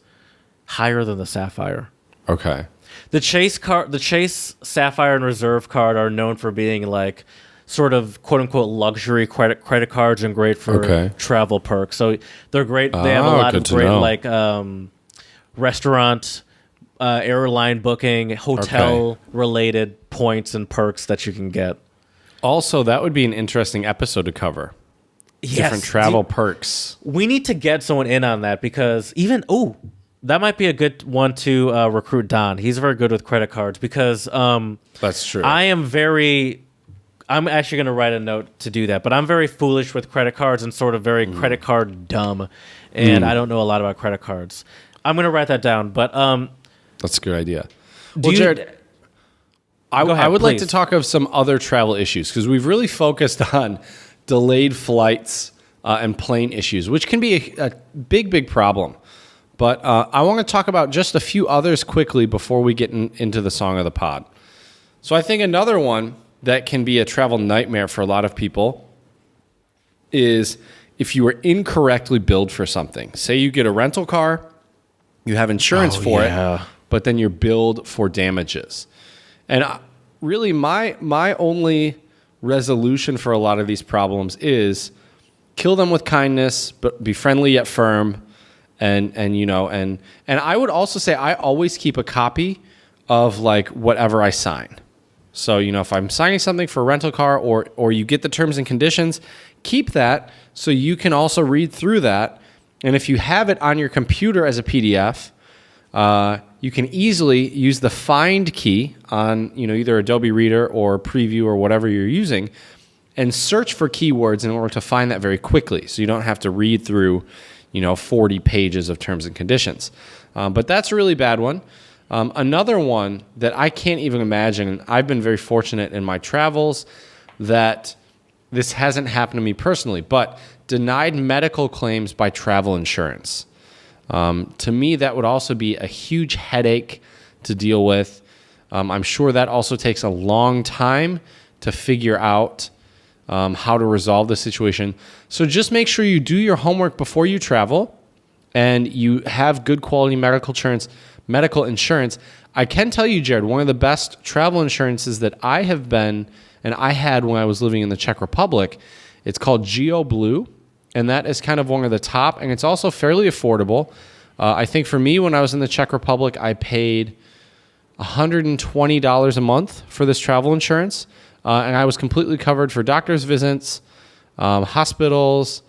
higher than the Sapphire. Okay. The Chase Sapphire and Reserve card are known for being like sort of quote unquote luxury credit cards and great for travel perks. So they're great. They have a lot of great restaurant, airline booking, hotel related points and perks that you can get. Also, that would be an interesting episode to cover. Different travel perks. We need to get someone in on that because that might be a good one to recruit Don. He's very good with credit cards because that's true. I am very I'm actually going to write a note to do that. But I'm very foolish with credit cards and sort of very credit card dumb. And I don't know a lot about credit cards. I'm going to write that down. But That's a good idea. Do Well, you- Jared, I Go ahead, would like to please. talk of some other travel issues because we've really focused on delayed flights and plane issues, which can be a big problem. But I want to talk about just a few others quickly before we get into the song of the pod. So I think another one that can be a travel nightmare for a lot of people is if you were incorrectly billed for something. Say you get a rental car, you have insurance for it, but then you're billed for damages. And really, my only resolution for a lot of these problems is kill them with kindness, but be friendly yet firm. And I would also say I always keep a copy of like whatever I sign. So, if I'm signing something for a rental car or you get the terms and conditions, keep that so you can also read through that. And if you have it on your computer as a PDF, you can easily use the find key on either Adobe Reader or Preview or whatever you're using and search for keywords in order to find that very quickly. So you don't have to read through 40 pages of terms and conditions. But that's a really bad one. Another one that I can't even imagine, and I've been very fortunate in my travels that this hasn't happened to me personally, but denied medical claims by travel insurance. To me, that would also be a huge headache to deal with. I'm sure that also takes a long time to figure out how to resolve the situation. So just make sure you do your homework before you travel and you have good quality medical insurance. I can tell you, Jared, one of the best travel insurances that I have been, and I had when I was living in the Czech Republic, it's called Geo Blue, and that is kind of one of the top, and it's also fairly affordable. I think for me, when I was in the Czech Republic, I paid $120 a month for this travel insurance, and I was completely covered for doctor's visits, hospitals.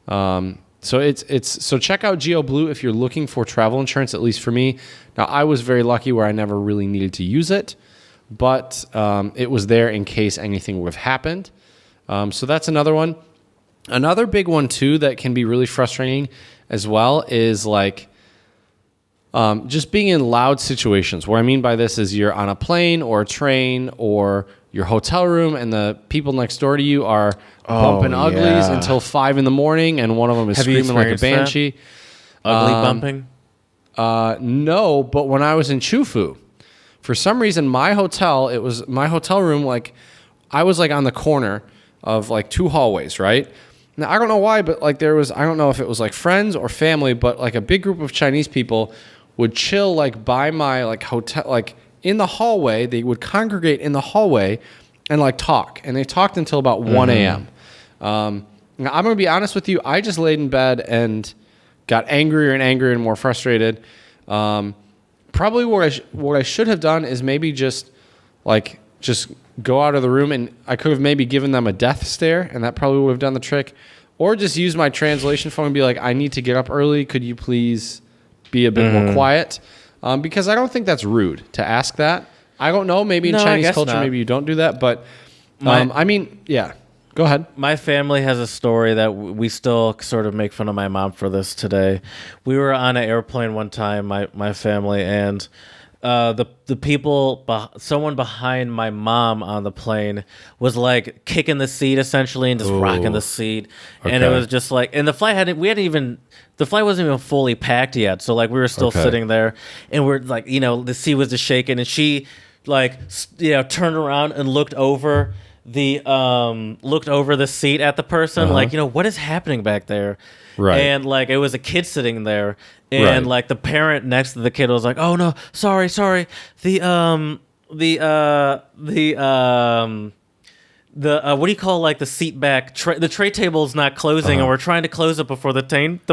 So check out Geo Blue if you're looking for travel insurance, at least for me. Now, I was very lucky where I never really needed to use it, but it was there in case anything would have happened. So that's another one. Another big one, too, that can be really frustrating as well is like just being in loud situations. What I mean by this is you're on a plane or a train or your hotel room and the people next door to you are bumping uglies until 5 a.m. and one of them is Have you screaming like a experienced banshee. ugly bumping? No, but when I was in Chufu, for some reason, my hotel room, like I was like on the corner of like two hallways, right? Now, I don't know why, but like I don't know if it was like friends or family, but like a big group of Chinese people would chill like by my like hotel, like in the hallway. They would congregate in the hallway and like talk. And they talked until about 1 a.m. Now, I'm going to be honest with you. I just laid in bed and got angrier and angrier and more frustrated. Probably what I should have done is maybe just go out of the room, and I could have maybe given them a death stare, and that probably would have done the trick. Or just use my translation phone and be like, I need to get up early. Could you please be a bit more quiet? Because I don't think that's rude to ask that. I don't know. Maybe in Chinese culture, maybe you don't do that. But, yeah. Go ahead. My family has a story that we still sort of make fun of my mom for this today. We were on an airplane one time, my family, and the people, someone behind my mom on the plane was like kicking the seat essentially and just rocking the seat. Okay. And it was just like, and the flight the flight wasn't even fully packed yet. So like we were still sitting there and we're like, the seat was just shaking, and she like, turned around and looked over the seat at the person, like, what is happening back there? Right. And like it was a kid sitting there, and like the parent next to the kid was like, "Oh no, sorry. The what do you call like the seat back the tray table is not closing, and we're trying to close it before the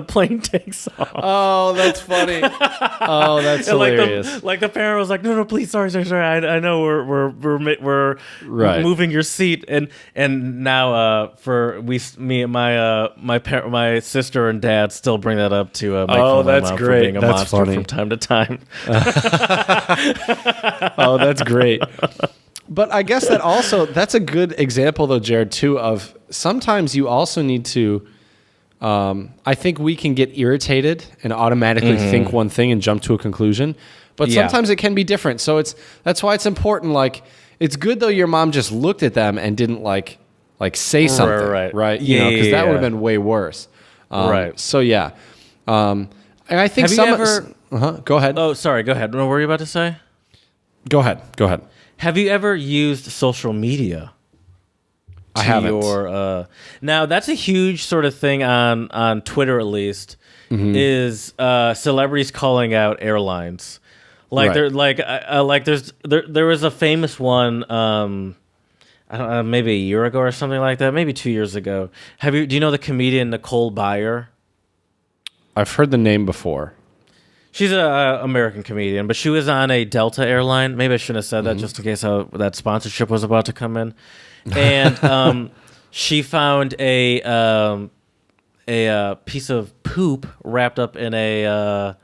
plane takes off." Oh, that's funny. Oh, that's hilarious. Like the parent was like, "No, please, sorry. I know we're moving your seat," and now me and my sister and dad still bring that up to make fun of my mom for being a monster from time to time. Oh, that's great. But I guess that's a good example though, Jared, too, of sometimes you also need to. I think we can get irritated and automatically think one thing and jump to a conclusion, but sometimes it can be different. So that's why it's important. Like, it's good though your mom just looked at them and didn't like say something, right? You know, because that would have been way worse. Right. So yeah, and I think Have you ever? Go ahead. Oh, sorry. Go ahead. What were you about to say? Go ahead. Have you ever used social media? I haven't. Now that's a huge sort of thing on Twitter, at least, is celebrities calling out airlines. Like Right. there was a famous one. I don't know, maybe a year ago or something like that. Maybe 2 years ago. Do you know the comedian Nicole Byer? I've heard the name before. She's a American comedian, but she was on a Delta airline. Maybe I shouldn't have said that just in case that sponsorship was about to come in. And she found a piece of poop wrapped up in a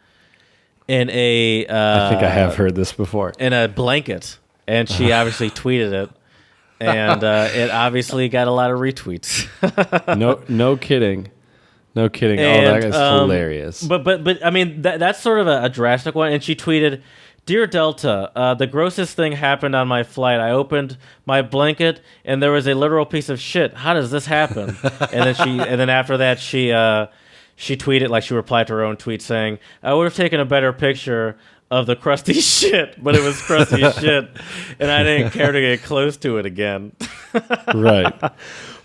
I think I have heard this before. in a blanket, and she obviously tweeted it, and it obviously got a lot of retweets. No kidding. No kidding. And, that is hilarious. But I mean that's sort of a drastic one. And she tweeted, "Dear Delta, the grossest thing happened on my flight. I opened my blanket and there was a literal piece of shit. How does this happen?" and then after that she tweeted, like, she replied to her own tweet saying, "I would have taken a better picture of the crusty shit, but it was crusty shit, and I didn't care to get close to it again." Right.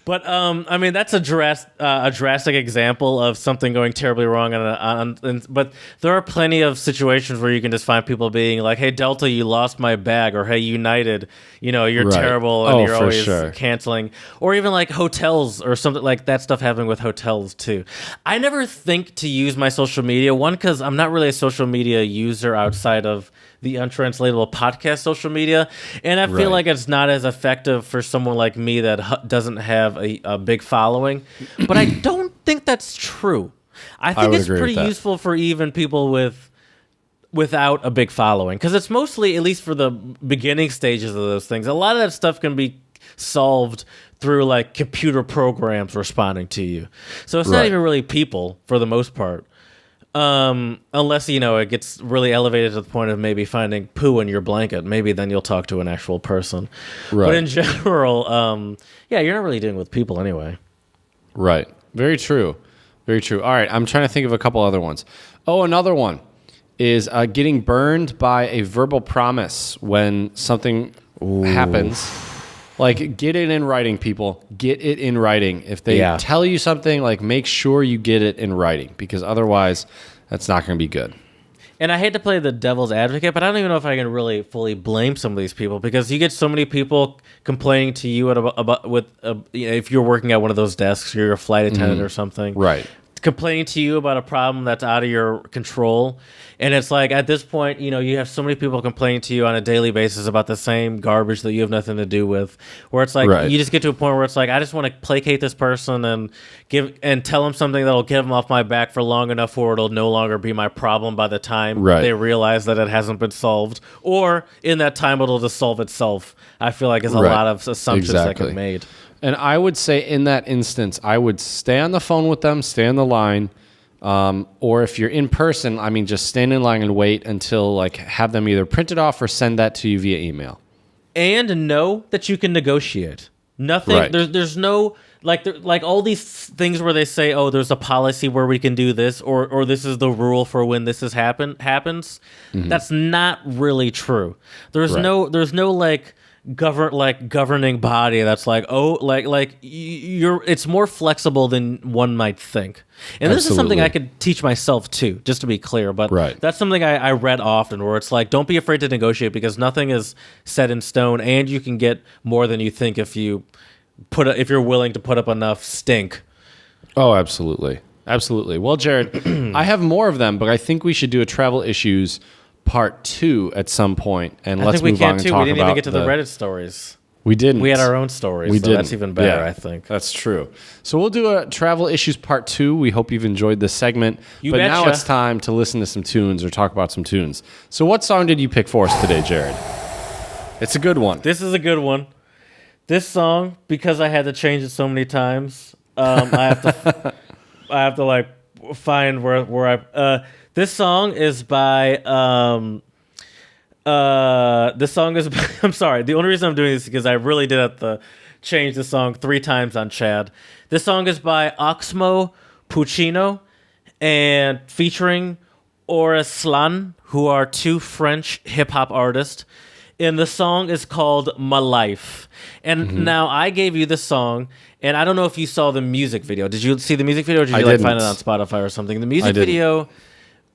But I mean, that's a drastic example of something going terribly wrong. But there are plenty of situations where you can just find people being like, "Hey, Delta, you lost my bag," or "Hey, United, you're Right. terrible and you're for always sure. canceling," or even like hotels or something like that stuff happening with hotels too. I never think to use my social media, one, because I'm not really a social media user outside of the Untranslatable podcast social media, and I feel Right. like it's not as effective for someone like me that doesn't have a big following. But I don't think that's true. I think would it's agree with pretty that. useful for even people without a big following, because it's mostly, at least for the beginning stages of those things, a lot of that stuff can be solved through like computer programs responding to you. So it's not Right. even really people for the most part. Unless, it gets really elevated to the point of maybe finding poo in your blanket. Maybe then you'll talk to an actual person. Right. But in general, you're not really dealing with people anyway. Right. Very true. Very true. All right. I'm trying to think of a couple other ones. Oh, another one is getting burned by a verbal promise when something happens. Like, get it in writing, people. Get it in writing. If they tell you something, like, make sure you get it in writing, because otherwise that's not going to be good. And I hate to play the devil's advocate, but I don't even know if I can really fully blame some of these people, because you get so many people complaining to you if you're working at one of those desks, you're a flight attendant or something. Right. Complaining to you about a problem that's out of your control. And it's like, at this point, you have so many people complaining to you on a daily basis about the same garbage that you have nothing to do with, where it's like, Right. you just get to a point where it's like, I just want to placate this person and tell them something that'll get them off my back for long enough where it'll no longer be my problem by the time Right. they realize that it hasn't been solved, or in that time it'll just solve itself. I feel like there's a Right. lot of assumptions that Exactly. get made. And I would say in that instance, I would stay on the phone with them, stay on the line. Or if you're in person, I mean, just stand in line and wait until, like, have them either print it off or send that to you via email. And know that you can negotiate. Nothing. Right. There's no like all these things where they say, "Oh, there's a policy where we can do this," or "This is the rule for when this happens." That's not really true. There's Right. no governing body that's like, oh, it's more flexible than one might think. And this is something Absolutely. I could teach myself too, just to be clear. But Right. that's something I read often, where it's like, don't be afraid to negotiate, because nothing is set in stone, and you can get more than you think if you're willing to put up enough stink. Oh, absolutely. Absolutely. Well, Jared, I have more of them, but I think we should do a travel issues part 2 at some point, and I let's think we move on can and too. talk We didn't about even get to the Reddit stories. We didn't. We had our own stories. We so didn't. That's even better, Yeah, I think. That's true. So we'll do a travel issues part 2. We hope you've enjoyed this segment. You but now betcha. it's time to listen to some tunes or talk about some tunes. So what song did you pick for us today, Jared? It's a good one. This is a good one. This song, because I had to change it so many times, I have to like find where I. This song is by. This song is. I'm sorry. The only reason I'm doing this is because I really did have to change the song 3 times on Chad. This song is by Oxmo Puccino and featuring Orislan, who are 2 French hip hop artists. And the song is called My Life. And now I gave you the song, and I don't know if you saw the music video. Did you see the music video, or did you like find it on Spotify or something? The music video,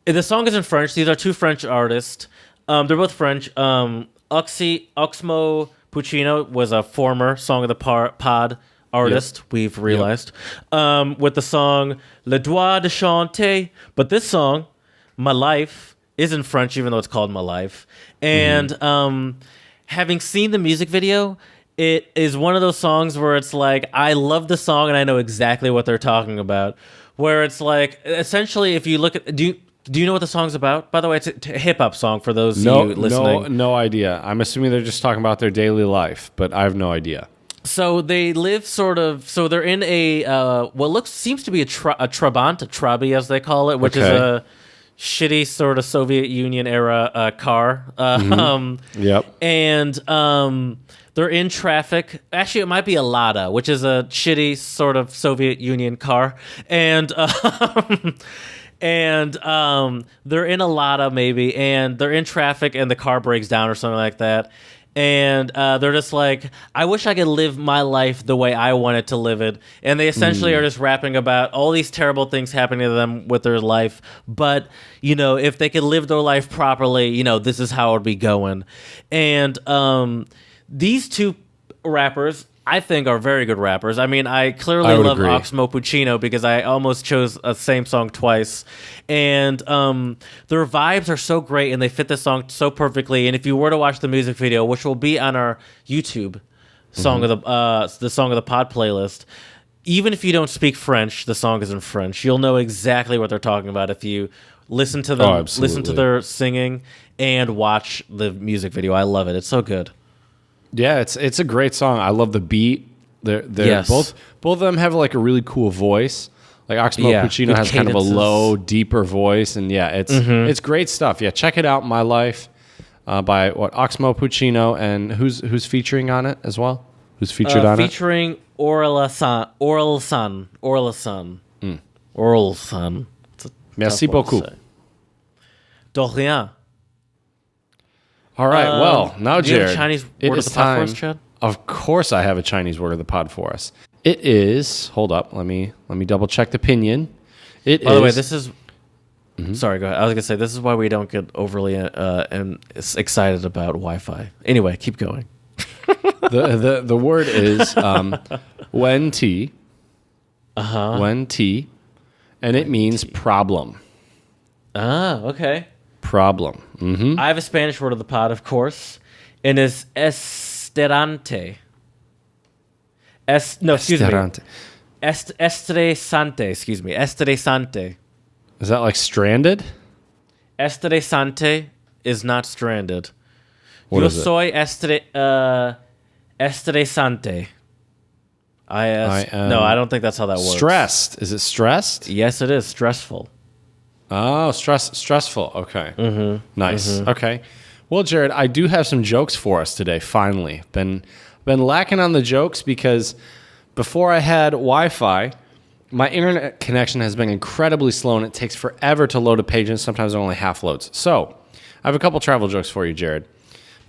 the song is in French. These are 2 French artists. They're both French. Oxmo Puccino was a former Song of the Pod artist, we've realized, with the song Le Droit de Chanter. But this song, My Life, is in French, even though it's called My Life. And having seen the music video, it is one of those songs where it's like, I love the song and I know exactly what they're talking about. Where it's like, essentially, if you look at... Do you know what the song's about? By the way, it's a hip-hop song for those of you listening. No idea. I'm assuming they're just talking about their daily life, but I have no idea. So they live so they're in a, seems to be a Trabant, a Trabi as they call it, which is a shitty sort of Soviet Union era car. Yep. And they're in traffic. Actually, it might be a Lada, which is a shitty sort of Soviet Union car. And they're in a Lada maybe, and they're in traffic, and the car breaks down or something like that. And they're just like, I wish I could live my life the way I wanted to live it. And they essentially are just rapping about all these terrible things happening to them with their life. But, if they could live their life properly, this is how it would be going. And these 2 rappers, I think, are very good rappers. I mean, I clearly love Oxmo Puccino because I almost chose a same song twice. And their vibes are so great and they fit the song so perfectly. And if you were to watch the music video, which will be on our YouTube Song of the Song of the Pod playlist, even if you don't speak French, the song is in French. You'll know exactly what they're talking about if you listen to them, listen to their singing, and watch the music video. I love it. It's so good. Yeah, it's a great song. I love the beat. They're both of them have like a really cool voice. Like Oxmo Puccino has kind of a low, deeper voice, and it's great stuff. Yeah, check it out. My Life by Oxmo Puccino, and who's featuring on it as well? Who's featured on featuring it? Orelsan. Merci beaucoup. De rien. All right. Well, now, do you Jared, have a Chinese word of the pod for us, Chad? Of course, I have a Chinese word of the pod for us. It is. Hold up. Let me double check the pinyin. By the way, this is. Sorry, go ahead. I was gonna say this is why we don't get overly excited about Wi-Fi. Anyway, keep going. the word is wen ti. Wen ti, and it means problem. Ah, okay. Problem. I have a Spanish word of the pod, of course, and it's esterante. Estresante. Excuse me. Estresante. Is that like stranded? Estresante is not stranded. What Yo is it? soy estresante. No, I don't think that's how that works. Stressed. Is it stressed? Yes, it is. Stressful. Oh, stressful. Okay. Nice. Okay. Well, Jared, I do have some jokes for us today, finally. Been lacking on the jokes because before I had Wi-Fi, my internet connection has been incredibly slow and it takes forever to load a page and sometimes only half loads. So I have a couple travel jokes for you, Jared.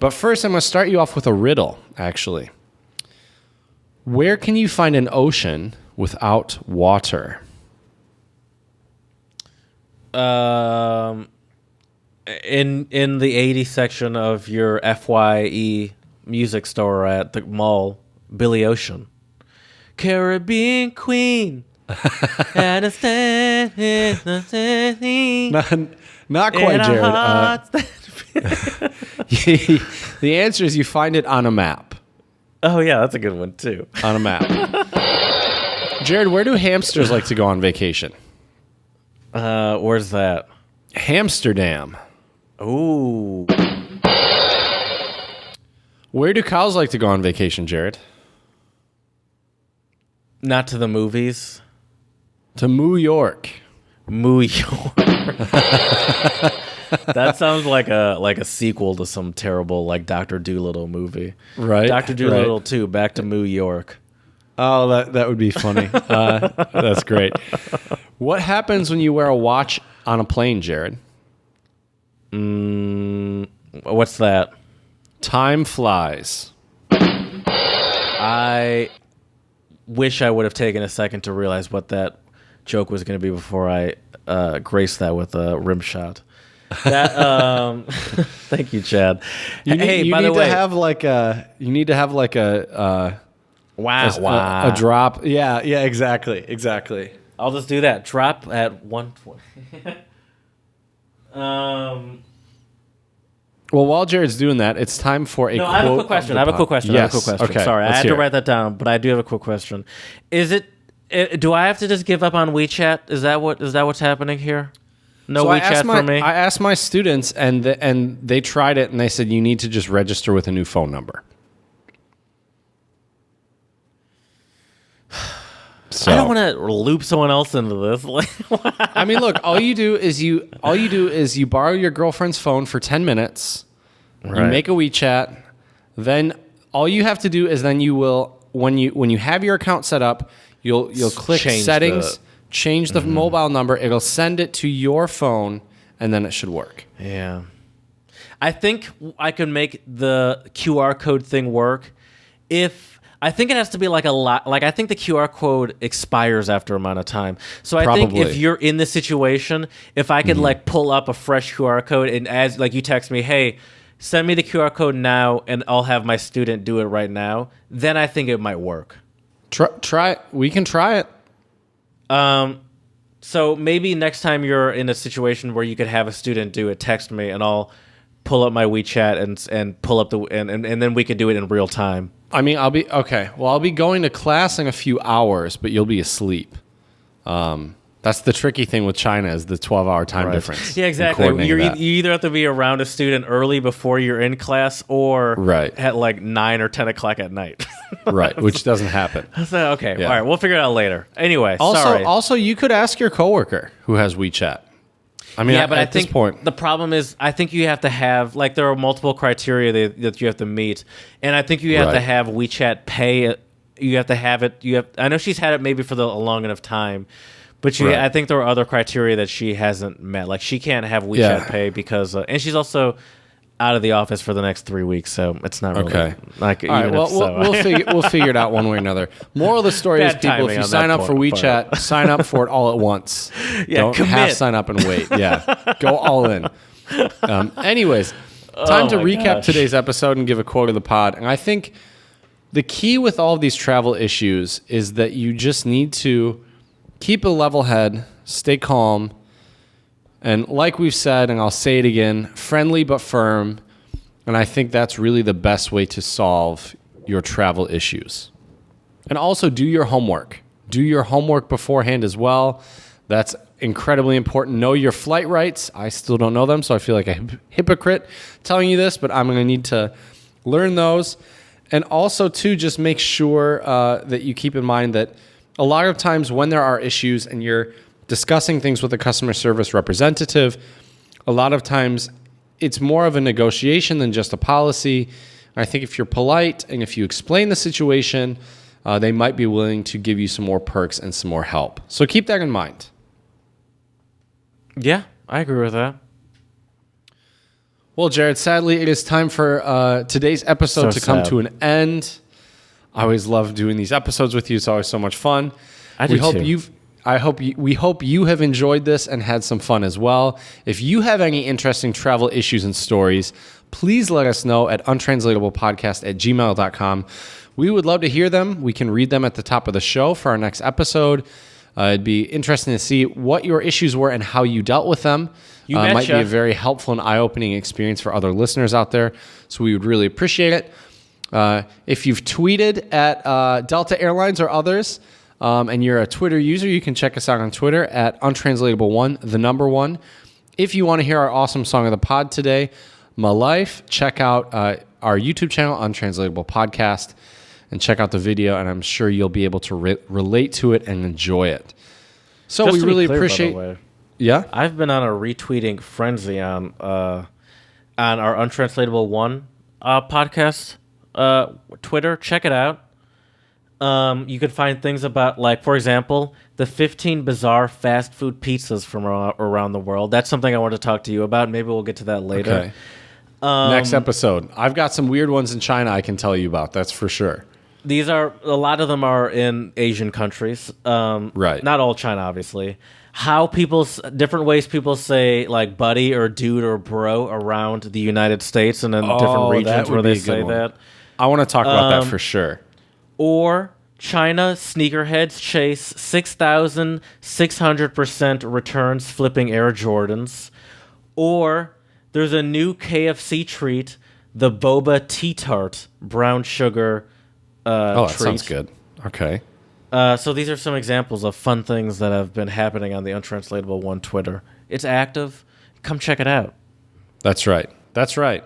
But first, I'm going to start you off with a riddle, actually. Where can you find an ocean without water? In the 80 section of your FYE music store at the mall, Billy Ocean. Caribbean Queen. Not quite, Jared. The answer is you find it on a map. Oh, yeah, that's a good one, too. On a map. Jared, where do hamsters like to go on vacation? Where's that? Hamsterdam. Ooh. Where do cows like to go on vacation, Jared? Not to the movies. To New York. New York. That sounds like a sequel to some terrible like Dr. Dolittle movie. Right. Dr. Dolittle right. 2, Back to New York. Oh, that would be funny. That's great. What happens when you wear a watch on a plane, Jared? What's that? Time flies. I wish I would have taken a second to realize what that joke was going to be before I graced that with a rim shot. That thank you, Chad. You by the way, you need to have like a wow. drop. Yeah, exactly. I'll just do that. Drop at 120. Well, while Jared's doing that, it's time for a quote. I have a quick question. Yes. Okay. Sorry, I let's had hear to it. write that down, but I do have a quick question. Is it? Do I have to just give up on WeChat? Is that what's happening here? No So WeChat for me. I asked my students, and they tried it, and they said you need to just register with a new phone number. So I don't want to loop someone else into this. I mean, look, all you do is you borrow your girlfriend's phone for 10 minutes. You Right. make a WeChat. Then all you have to do is then you will when you have your account set up, you'll click Change settings, change the mobile number. It'll send it to your phone, and then it should work. Yeah. I think I could make the QR code thing work I think it has to be like a lot. Like I think the QR code expires after a amount of time. So I think Probably. if you're in this situation, if I could like pull up a fresh QR code and as like you text me, hey, send me the QR code now, and I'll have my student do it right now. Then I think it might work. Try it. We can try it. So maybe next time you're in a situation where you could have a student do it, text me, and I'll pull up my WeChat and pull up and then we could do it in real time. I mean, I'll be okay. Well, I'll be going to class in a few hours, but you'll be asleep. That's the tricky thing with China is the 12-hour time difference. Yeah, and exactly. coordinating You either have to be around a student early before you're in class, or Right. at like 9 or 10 o'clock at night. that. Right, which doesn't happen. So, okay, Yeah. all right, we'll figure it out later. Anyway, sorry. Also, you could ask your coworker who has WeChat. I mean, Yeah, but I at this think point, the problem is I think you have to have like there are multiple criteria that you have to meet, and I think you have to Right. have WeChat Pay. You have to have it. I know she's had it maybe for a long enough time, but Right. I think there are other criteria that she hasn't met. Like she can't have WeChat Yeah. Pay because, and she's also out of the office for the next 3 weeks, so it's not really Okay. like all right. even Well, if so. we'll figure it out one way or another. Moral of the story is, Bad people, if timing you on sign that up for point, WeChat, sign up for it all at once. Yeah, Don't commit. half sign up and wait. Yeah, go all in. Anyways, time to my recap gosh. today's episode and give a quote of the pod. And I think the key with all of these travel issues is that you just need to keep a level head, stay calm, and like we've said, and I'll say it again, friendly but firm. And I think that's really the best way to solve your travel issues. And also do your homework. Do your homework beforehand as well. That's incredibly important. Know your flight rights. I still don't know them, so I feel like a hypocrite telling you this, but I'm going to need to learn those. And also, too, just make sure that you keep in mind that a lot of times when there are issues and you're discussing things with a customer service representative, a lot of times it's more of a negotiation than just a policy. I think if you're polite and if you explain the situation, they might be willing to give you some more perks and some more help. So keep that in mind. Yeah, I agree with that. Well, Jared, sadly, it is time for today's episode So to come sad. to an end. I always love doing these episodes with you. It's always so much fun. I do too. We hope you have enjoyed this and had some fun as well. If you have any interesting travel issues and stories, please let us know at untranslatablepodcast@gmail.com. We would love to hear them. We can read them at the top of the show for our next episode. It'd be interesting to see what your issues were and how you dealt with them. You Might be betcha. a very helpful and eye-opening experience for other listeners out there. So we would really appreciate it. If you've tweeted at Delta Airlines or others, and you're a Twitter user, you can check us out on Twitter at Untranslatable1, the number 1. If you want to hear our awesome song of the pod today, My Life, check out our YouTube channel, Untranslatable Podcast, and check out the video, and I'm sure you'll be able to relate to it and enjoy it. So Just we to be really clear, by the appreciate... way, Yeah? I've been on a retweeting frenzy on our Untranslatable One podcast Twitter. Check it out. You can find things about, like, for example, the 15 bizarre fast food pizzas from around the world. That's something I want to talk to you about. Maybe we'll get to that later. Okay. Next episode. I've got some weird ones in China I can tell you about. That's for sure. A lot of them are in Asian countries. Right. Not all China, obviously. Different ways people say, like, buddy or dude or bro around the United States, and then different regions where they say that. I want to talk about that for sure. Or China sneakerheads chase 6,600% returns flipping Air Jordans. Or there's a new KFC treat, the Boba Tea Tart brown sugar That treat. sounds good. Okay. So these are some examples of fun things that have been happening on the Untranslatable One Twitter. It's active. Come check it out. That's right. That's right.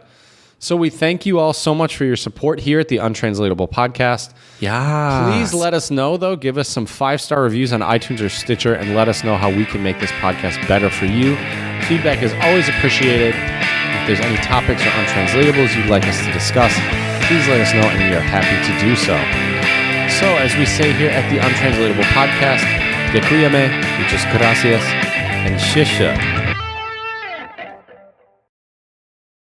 So we thank you all so much for your support here at the Untranslatable Podcast. Yeah. Please let us know, though. Give us some 5-star reviews on iTunes or Stitcher and let us know how we can make this podcast better for you. Feedback is always appreciated. If there's any topics or untranslatables you'd like us to discuss, please let us know, and we are happy to do so. So, as we say here at the Untranslatable Podcast, Děkujeme, Muchas gracias. and Shisha.